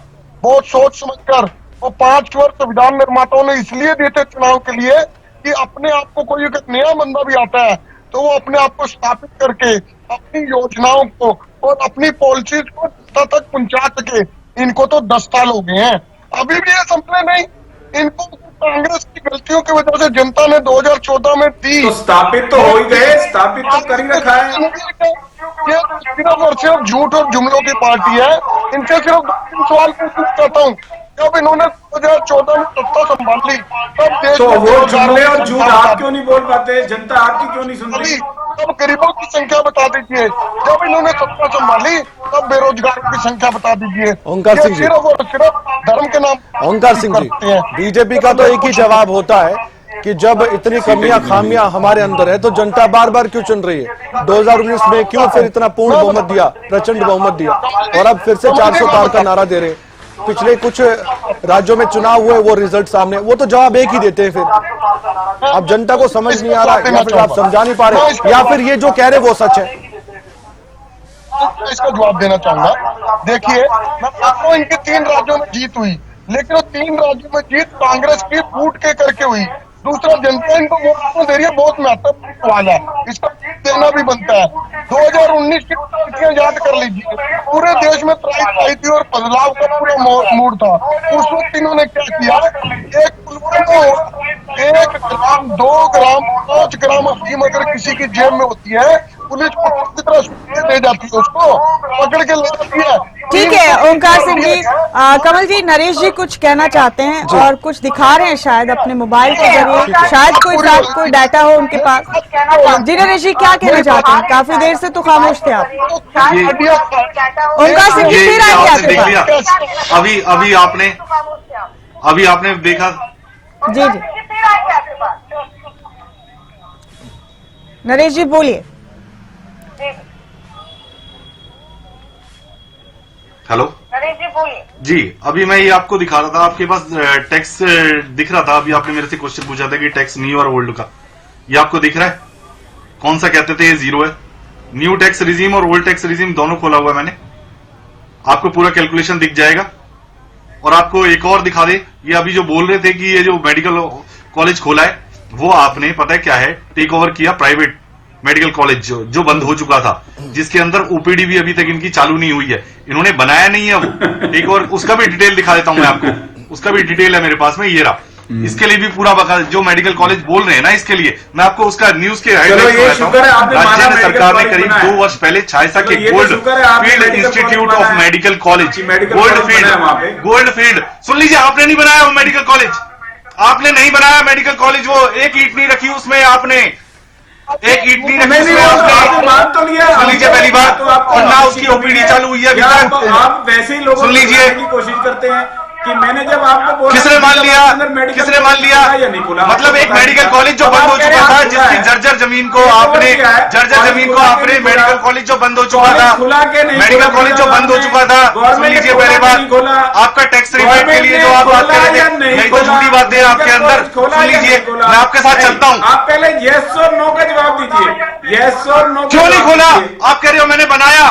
बहुत सोच समझकर। वो 5 वर्ष संविधान निर्माताओं ने इसलिए दिए थे चुनाव के लिए कि अपने आप को कोई एक नया बंदा भी आता है तो वो अपने आप को स्थापित करके अपनी योजनाओं को और अपनी पॉलिसीज को जनता तक पहुंचा सके। इनको तो 10 साल हो गए हैं, अभी भी ये संपले नहीं। इनको कांग्रेस की गलतियों की वजह से जनता ने 2014 में दी। तो स्थापित तो हो ही गए, स्थापित तो कर ही रखा है। ये सिर्फ और सिर्फ झूठ और जुमलों की पार्टी है। इनसे सिर्फ 2-3 सवाल पूछना चाहता हूँ। जब इन्होंने 2014 में सत्ता संभाली तब देश तो में वो जुमले और झूठ आप क्यों नहीं बोल पाते? जनता आपकी क्यों नहीं सुन रही? तब गरीबों की संख्या बता दीजिए। जब इन्होंने सत्ता संभाली तब बेरोजगारों की संख्या बता दीजिए। ओंकार सिंह जी। सिर्फ और सिर्फ धर्म के नाम ओंकार सिंह जी, बीजेपी का तो एक ही जवाब होता है कि जब इतनी कमियां खामियां हमारे अंदर है तो जनता बार बार क्यों चुन रही है? 2019 में क्यों फिर इतना पूर्ण बहुमत दिया, प्रचंड बहुमत दिया, और अब फिर से 400 पार का नारा दे रहे हैं? पिछले कुछ राज्यों में चुनाव हुए, वो रिजल्ट सामने, वो तो जवाब एक ही देते हैं। फिर अब जनता को समझ नहीं आ रहा, या फिर आप समझा नहीं पा रहे, या फिर ये जो कह रहे वो सच है? इसका जवाब देना चाहूंगा। देखिए, मैं आपको इनके 3 राज्यों में जीत हुई, लेकिन वो 3 राज्यों में जीत कांग्रेस की फूट के करके हुई। दूसरा, जनता इनको वोट क्यों दे रही है, बहुत महत्वपूर्ण सवाल है, इसका देना भी बनता है। 2019 की परिस्थितियां याद कर लीजिए, पूरे देश में त्राही थी और बदलाव का पूरा मूड था। उस वक्त इन्होंने क्या किया, एक पुलिस को 1 ग्राम, 2 ग्राम, 5 ग्राम अफीम अगर किसी की जेब में होती है, पुलिस को की तरह सूचना दे जाती है, उसको पकड़ के ले जाती है। ठीक है ओंकार सिंह जी। कमल जी, नरेश जी कुछ कहना चाहते हैं और कुछ दिखा रहे हैं शायद अपने मोबाइल के जरिए, शायद कोई डाटा हो उनके पास। जी नरेश जी, क्या कहना चाहते हैं? काफी देर से तो खामोश थे आप। ओंकार सिंह जी फिर आएंगे आपके पास। अभी आपने देखा। जी जी, नरेश जी बोलिए। हेलो नरेश जी बोलिए। जी, अभी मैं ये आपको दिखा रहा था, आपके पास टैक्स दिख रहा था। अभी आपने मेरे से क्वेश्चन पूछा था कि टैक्स न्यू और ओल्ड का, ये आपको दिख रहा है? कौन सा कहते थे ये 0 है? न्यू टैक्स रिजीम और ओल्ड टैक्स रिजीम दोनों खोला हुआ है मैंने, आपको पूरा कैलकुलेशन दिख जाएगा। और आपको एक और दिखा दे, ये अभी जो बोल रहे थे कि ये जो मेडिकल कॉलेज खोला है, वो आपने पता है क्या है, टेक ओवर किया प्राइवेट मेडिकल कॉलेज जो बंद हो चुका था, जिसके अंदर ओपीडी भी अभी तक इनकी चालू नहीं हुई है, इन्होंने बनाया नहीं है वो। एक और उसका भी डिटेल दिखा देता हूं मैं आपको, उसका भी डिटेल है मेरे पास में, ये रहा। इसके लिए भी पूरा बकाया जो मेडिकल कॉलेज बोल रहे हैं ना, इसके लिए मैं आपको उसका न्यूज के हाईलाइट राज्य सरकार ने करीब 2 वर्ष पहले छायसा के gold field institute of medical college, gold field, सुन लीजिए, आपने नहीं बनाया वो मेडिकल कॉलेज, आपने नहीं बनाया मेडिकल कॉलेज, वो एक ईंट नहीं रखी उसमें, आपने एक ईंट नहीं रखी उसमें, मान तो लिया। सुन लीजिए पहली बात, और ना उसकी ओपीडी चालू हुई है। आप वैसे ही लोगों सुन लीजिए की कोशिश करते हैं कि मैंने जब आपको बोला, किसने मान लिया, किसने मान लिया? मतलब एक मेडिकल कॉलेज जो बंद हो चुका था, जिसकी जर्जर जमीन को आपने मेडिकल कॉलेज जो बंद हो चुका था, मेडिकल कॉलेज जो बंद हो चुका था, सुन लीजिए पहले बात, आपका टैक्स रिबेट के लिए जो आप बात कर रहे थे, यही तो झूठी बातें हैं आपके अंदर। सुन लीजिए, मैं आपके साथ चलता हूँ। आप पहले येस और नो का जवाब दीजिए, येस और नो। क्यों नहीं खोला? आप कह रहे हो मैंने बनाया,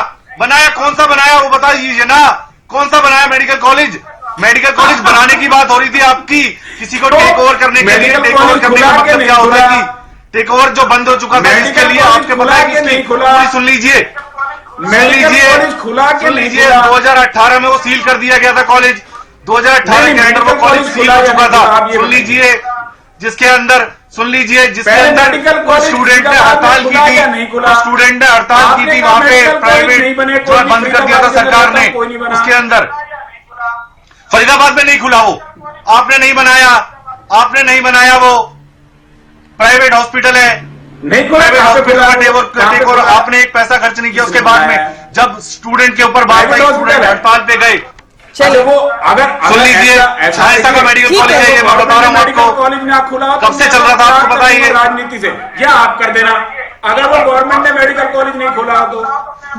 कौन सा बनाया वो बता दीजिए ना, कौन सा बनाया मेडिकल कॉलेज? मेडिकल कॉलेज बनाने की बात हो रही थी आपकी, किसी को टेक ओवर करने के लिए। टेक ओवर करने का मतलब क्या होता है कि टेक ओवर जो बंद हो चुका था, इसके लिए आपके पता है किसकी? सुन लीजिए, 2018 में वो सील कर दिया गया था कॉलेज, 2018 के अंदर वो कॉलेज सील हो चुका था। सुन लीजिए, जिसके अंदर स्टूडेंट ने हड़ताल की थी, वहां पे प्राइवेट जो बंद कर दिया था सरकार ने, उसके अंदर फरीदाबाद में नहीं खुला वो, आपने नहीं बनाया वो प्राइवेट हॉस्पिटल है, प्राइवेट हॉस्पिटल का टेक ओवर आपने एक पैसा खर्च नहीं किया। उसके बाद में जब स्टूडेंट के ऊपर बात आई, स्टूडेंट हड़ताल पे गए, चलो वो अगर सुन लीजिए, छायसा का मेडिकल कॉलेज है, ये मैं बता रहा हूँ आपको, कॉलेज ना खुला कब से चल रहा था आपको पता ही है। राजनीति से क्या आप कर देना, अगर वो गवर्नमेंट ने मेडिकल कॉलेज नहीं खोला तो।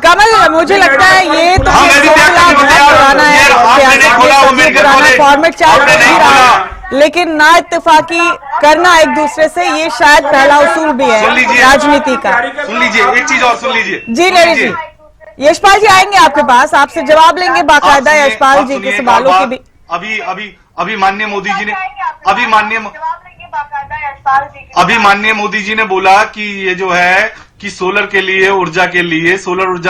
कमल, मुझे लगता है ये तो पुराना है, फॉर्मेट चालू नहीं रहा, लेकिन ना इत्तेफाकी करना एक दूसरे से, ये शायद पहला उसूल भी है राजनीति का। सुन लीजिए, एक चीज और सुन लीजिए। जी नरेश जी, यशपाल जी आएंगे आपके पास, आपसे जवाब लेंगे बाकायदा यशपाल जी के सवालों के भी। अभी माननीय मोदी जी ने माननीय मोदी जी ने बोला कि ये जो है कि सोलर ऊर्जा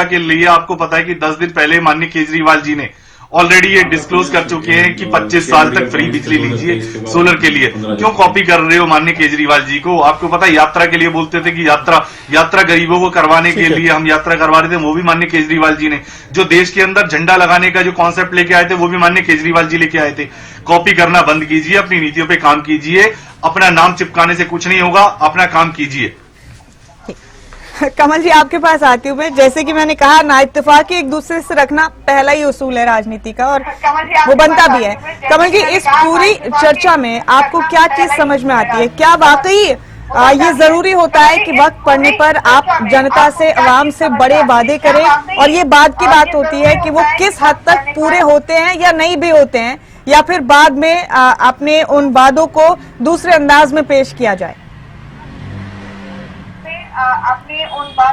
के लिए आपको पता है कि 10 दिन पहले माननीय केजरीवाल जी ने ऑलरेडी ये डिस्क्लोज कर चुके हैं कि 25 साल तक फ्री बिजली लीजिए सोलर के लिए। क्यों कॉपी कर रहे हो माननीय केजरीवाल जी को? आपको पता है यात्रा के लिए बोलते थे कि यात्रा गरीबों को करवाने के लिए हम यात्रा करवा रहे थे, वो भी माननीय केजरीवाल जी ने। जो देश के अंदर झंडा लगाने का जो कॉन्सेप्ट लेके आए थे वो भी माननीय केजरीवाल जी लेके आए थे। कॉपी करना बंद कीजिए, अपनी नीतियों पे काम कीजिए, अपना नाम चिपकाने से कुछ नहीं होगा, अपना काम कीजिए। कमल जी आपके पास आती हूँ मैं। जैसे कि मैंने कहा, ना इत्तेफाकी एक दूसरे से रखना पहला ही उसूल है राजनीति का, और वो बनता भी है। कमल जी, इस पूरी चर्चा में आपको क्या चीज समझ में आती है? क्या वाकई ये जरूरी होता है कि वक्त पड़ने पर आप जनता से, आवाम से बड़े वादे करें, और ये बाद की बात होती है कि वो किस हद तक पूरे होते हैं या नहीं भी होते हैं, या फिर बाद में अपने उन वादों को दूसरे अंदाज में पेश किया जाए?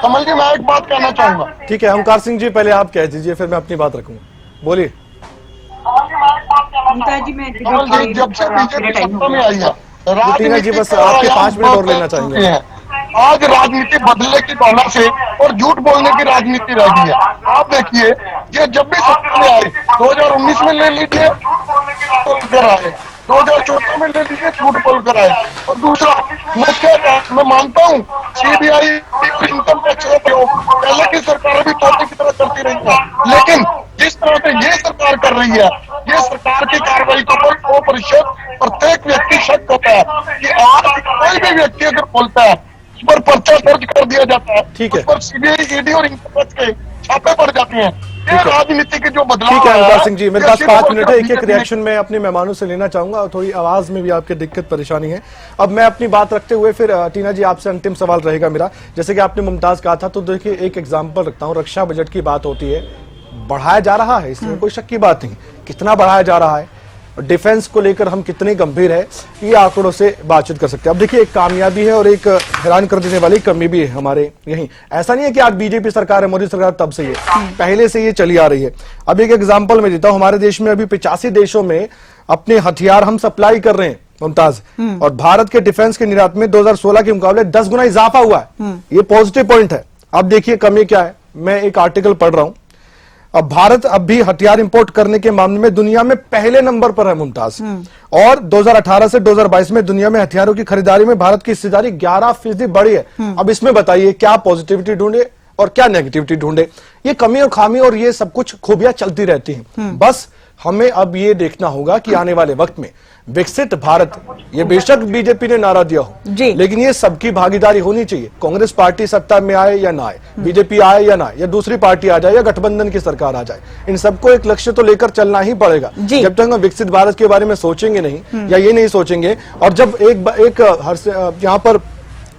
कमल जी, मैं एक बात कहना चाहूंगा। ठीक है, ओंकार सिंह जी पहले आप कह दीजिए, फिर मैं अपनी बात रखूंगा। बोलिए। कमल जी, जब से बीजेपी सत्ता में आई है, टीना जी बस आपके 5 मिनट और लेना चाहेंगे। आज राजनीति बदलने की भावना से और झूठ बोलने की राजनीति रह गई है। आप देखिए, ये जब भी सत्ता में आए, 2019 में ले लीजिए बोलकर आए, 2014 में ले लीजिए झूठ बोलकर आए। और दूसरा मैं मानता हूँ सीबीआई इनकम टैक्स का प्रयोग पहले की सरकारें भी तोते की तरह करती रही है, लेकिन जिस तरह से ये सरकार कर रही है, ये सरकार की कार्रवाई को 100% प्रत्येक व्यक्ति शक होता है कि आज कोई भी व्यक्ति अगर बोलता है उस पर पर्चा दर्ज कर दिया जाता है, ठीक है, उस पर सीबीआई, ईडी और इनकम टैक्स के छापे पड़ जाते हैं। ये राजनीति की जो बदलाव ठीक है ओंकार सिंह जी, मेरे पास 5 मिनट है। एक बीजेपी रिएक्शन में अपने मेहमानों से लेना चाहूंगा, और थोड़ी आवाज में भी आपके दिक्कत परेशानी है। अब मैं अपनी बात रखते हुए फिर टीना जी आपसे अंतिम सवाल रहेगा मेरा। जैसे कि आपने मुमताज कहा था, तो देखिए एक एग्जाम्पल रखता हूँ। रक्षा बजट की बात होती है, बढ़ाया जा रहा है, इसमें कोई शक की बात नहीं। कितना बढ़ाया जा रहा है, डिफेंस को लेकर हम कितने गंभीर है, ये आंकड़ों से बातचीत कर सकते हैं। अब देखिए, एक कामयाबी है और एक हैरान कर देने वाली कमी भी है हमारे यहीं। ऐसा नहीं है कि आज बीजेपी सरकार है, मोदी सरकार तब से ही है, पहले से ये चली आ रही है। अब एक एग्जांपल मैं देता हूं, हमारे देश में अभी 85 देशों में अपने हथियार हम सप्लाई कर रहे हैं मुमताज, और भारत के डिफेंस के निर्यात में 2016 के मुकाबले 10 गुना इजाफा हुआ है। ये पॉजिटिव पॉइंट है। अब देखिए कमी क्या है, मैं एक आर्टिकल पढ़ रहा हूं। अब भारत अब भी हथियार इंपोर्ट करने के मामले में दुनिया में पहले नंबर पर है मुमताज, और 2018 से 2022 में दुनिया में हथियारों की खरीदारी में भारत की हिस्सेदारी 11% बढ़ी है। अब इसमें बताइए क्या पॉजिटिविटी ढूंढे और क्या नेगेटिविटी ढूंढे? ये कमी और खामी और ये सब कुछ खूबियां चलती रहती हैं। बस हमें अब ये देखना होगा कि आने वाले वक्त में विकसित भारत, ये बेशक बीजेपी ने नारा दिया हो, लेकिन ये सबकी भागीदारी होनी चाहिए। कांग्रेस पार्टी सत्ता में आए या ना आए, बीजेपी आए या ना आए, या दूसरी पार्टी आ जाए या गठबंधन की सरकार आ जाए, इन सबको एक लक्ष्य तो लेकर चलना ही पड़ेगा। जब तक हम विकसित भारत के बारे में सोचेंगे नहीं या ये नहीं सोचेंगे, और जब एक यहाँ पर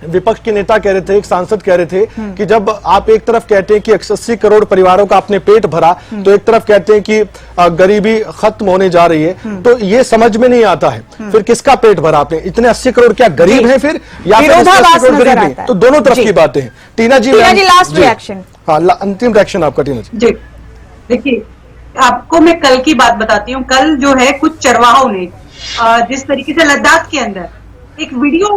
विपक्ष के नेता कह रहे थे, एक सांसद कह रहे थे कि जब आप एक तरफ कहते हैं कि 80 करोड़ परिवारों का आपने पेट भरा, तो एक तरफ कहते हैं कि गरीबी खत्म होने जा रही है, तो ये समझ में नहीं आता है। फिर किसका पेट भरा आपने? इतने 80 करोड़ क्या गरीब हैं फिर, या फिर 80 करोड़ गरीब हैं? तो दोनों तरफ की बातें हैं। टीना जी लास्ट रिएक्शन। हाँ, अंतिम रिएक्शन आपका टीना जी। देखिए, आपको मैं कल की बात बताती हूँ। कल जो है कुछ चरवाहों ने जिस तरीके से लद्दाख के अंदर एक वीडियो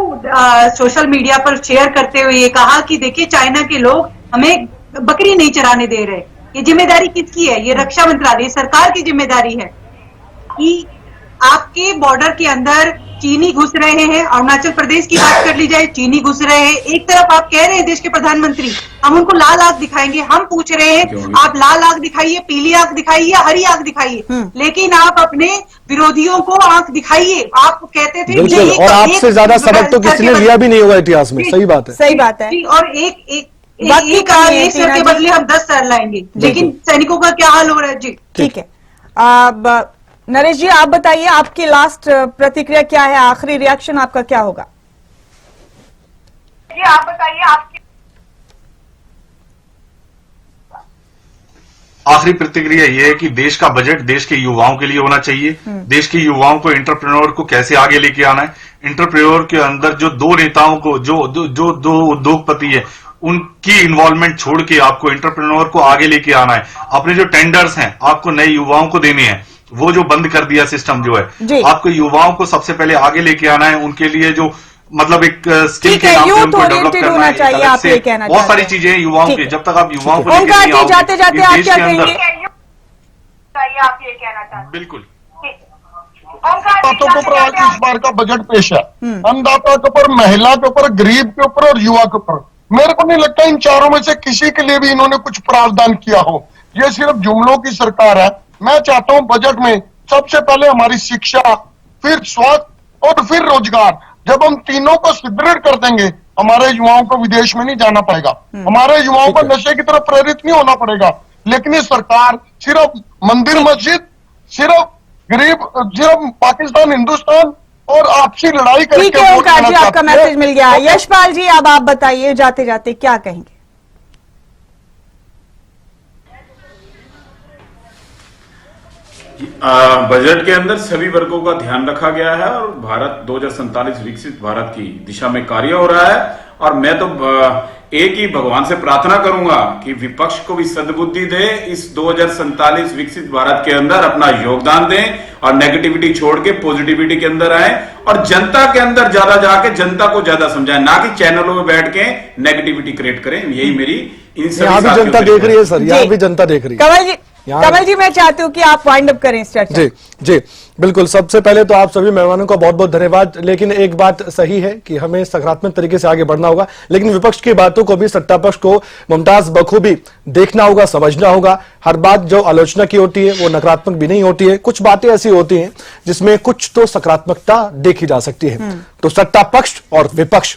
सोशल मीडिया पर शेयर करते हुए ये कहा कि देखिए, चाइना के लोग हमें बकरी नहीं चराने दे रहे। ये जिम्मेदारी किसकी है? ये रक्षा मंत्रालय, सरकार की जिम्मेदारी है कि आपके बॉर्डर के अंदर चीनी घुस रहे हैं। अरुणाचल प्रदेश की बात कर ली जाए, चीनी घुस रहे हैं। एक तरफ आप कह रहे हैं देश के प्रधानमंत्री, हम उनको लाल आग दिखाएंगे। हम पूछ रहे हैं आप लाल आग दिखाइए, पीली आग दिखाइए या हरी आग दिखाइए, लेकिन आप अपने विरोधियों को आंख दिखाइए। आप कहते थे बिल्कुल, और आपसे ज्यादा सबक तो किसी ने लिया भी नहीं होगा इतिहास में। सही बात है, सही बात है। और एक सर के बदले हम 10 सर लाएंगे, लेकिन सैनिकों का क्या हाल हो रहा है? जी ठीक है। अब नरेश जी आप बताइए, आपकी लास्ट प्रतिक्रिया क्या है? आखिरी रिएक्शन आपका क्या होगा? जी आप बताइए आपकी आखिरी प्रतिक्रिया ये है कि देश का बजट देश के युवाओं के लिए होना चाहिए। देश के युवाओं को, एंटरप्रेन्योर को कैसे आगे लेके आना है। एंटरप्रेन्योर के अंदर जो दो नेताओं को, जो दो उद्योगपति है, उनकी इन्वॉल्वमेंट छोड़ के आपको एंटरप्रेन्योर को आगे लेके आना है। अपने जो टेंडर्स हैं आपको नए युवाओं को देने हैं, वो जो बंद कर दिया सिस्टम जो है, आपको युवाओं को सबसे पहले आगे लेके आना है। उनके लिए जो मतलब एक स्किल के नाम पे उनको डेवलप करना है। आप ये कहना बहुत सारी चीजें हैं युवाओं के। जब तक आप युवाओं को जाते जाते आप क्या कहेंगे? चाहिए, आप ये कहना चाहते हैं? बिल्कुल। बातों के ऊपर आज इस बार का बजट पेश है, अन्नदाता के ऊपर, महिला के ऊपर, गरीब के ऊपर और युवा के ऊपर। मेरे को नहीं लगता इन चारों में से किसी के लिए भी इन्होंने कुछ प्रावधान किया हो। ये सिर्फ जुमलों की सरकार है। मैं चाहता हूं बजट में सबसे पहले हमारी शिक्षा, फिर स्वास्थ्य और फिर रोजगार। जब हम तीनों को सुदृढ़ कर देंगे, हमारे युवाओं को विदेश में नहीं जाना पड़ेगा, हमारे युवाओं को नशे की तरफ प्रेरित नहीं होना पड़ेगा। लेकिन ये सरकार सिर्फ मंदिर मस्जिद, सिर्फ गरीब, सिर्फ पाकिस्तान हिंदुस्तान और आपसी लड़ाई करके ठीक है वोट ओंकार लेना जी, आपका चाहती है। मैसेज मिल गया। यशपाल जी, अब आप बताइए जाते जाते क्या कहेंगे? बजट के अंदर सभी वर्गों का ध्यान रखा गया है और भारत 2047 विकसित भारत की दिशा में कार्य हो रहा है। और मैं तो एक ही भगवान से प्रार्थना करूंगा कि विपक्ष को भी सद्बुद्धि दे, इस 2047 विकसित भारत के अंदर अपना योगदान दें और नेगेटिविटी छोड़ के पॉजिटिविटी के अंदर आए और जनता के अंदर ज्यादा जाके जनता को ज्यादा समझाएं, ना कि चैनलों में बैठ के नेगेटिविटी क्रिएट करें। यही मेरी यहाँ भी जनता देख रही है सर, यहाँ भी जनता देख रही है। कमल जी, मैं चाहती हूँ कि आप वाइंड अप करें इस चर्चा। जी जी बिल्कुल। सबसे पहले तो आप सभी मेहमानों का बहुत बहुत धन्यवाद। लेकिन एक बात सही है कि हमें सकारात्मक तरीके से आगे बढ़ना होगा, लेकिन विपक्ष की बातों को भी सत्ता पक्ष को मुमताज बखूबी देखना होगा, समझना होगा। हर बात जो आलोचना की होती है वो नकारात्मक भी नहीं होती है। कुछ बातें ऐसी होती हैं जिसमें कुछ तो सकारात्मकता देखी जा सकती है। तो सत्ता पक्ष और विपक्ष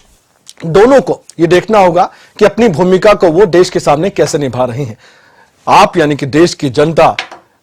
दोनों को ये देखना होगा कि अपनी भूमिका को वो देश के सामने कैसे निभा रहे हैं। आप यानी कि देश की जनता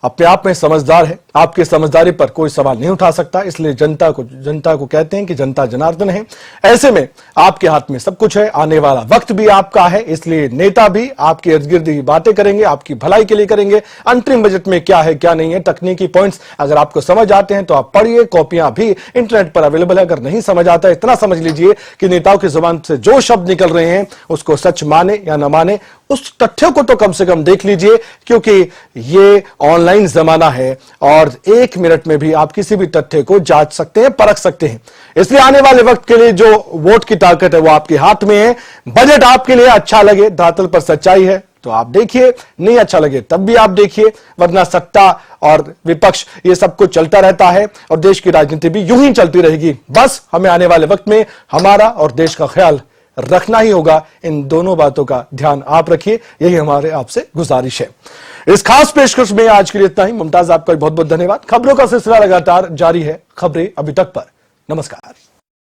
अपने आप में समझदार है, आपकी समझदारी पर कोई सवाल नहीं उठा सकता। इसलिए जनता को कहते हैं कि जनता जनार्दन है। ऐसे में आपके हाथ में सब कुछ है, आने वाला वक्त भी आपका है। इसलिए नेता भी आपके इर्द गिर्द ही बातें करेंगे, आपकी भलाई के लिए करेंगे। अंतरिम बजट में क्या है क्या नहीं है, तकनीकी पॉइंट्स अगर आपको समझ आते हैं तो आप पढ़िए, कॉपियां भी इंटरनेट पर अवेलेबल है। अगर नहीं समझ आता है, इतना समझ लीजिए कि नेताओं की जुबान से जो शब्द निकल रहे हैं उसको सच माने या न माने, उस तथ्यों को तो कम से कम देख लीजिए, क्योंकि ये ऑनलाइन जमाना है और एक मिनट में भी आप किसी भी तथ्य को जांच सकते हैं, परख सकते हैं। इसलिए आने वाले वक्त के लिए जो वोट की ताकत है वो आपके हाथ में है। बजट आपके लिए अच्छा लगे, धरातल पर सच्चाई है तो आप देखिए, नहीं अच्छा लगे तब भी आप देखिए, वरना सत्ता और विपक्ष ये सब कुछ चलता रहता है और देश की राजनीति भी यूं ही चलती रहेगी। बस हमें आने वाले वक्त में हमारा और देश का ख्याल रखना ही होगा। इन दोनों बातों का ध्यान आप रखिए, यही हमारे आपसे गुजारिश है। इस खास पेशकश में आज के लिए इतना ही। मुमताज, आपका बहुत बहुत धन्यवाद। खबरों का सिलसिला लगातार जारी है, खबरें अभी तक पर। नमस्कार।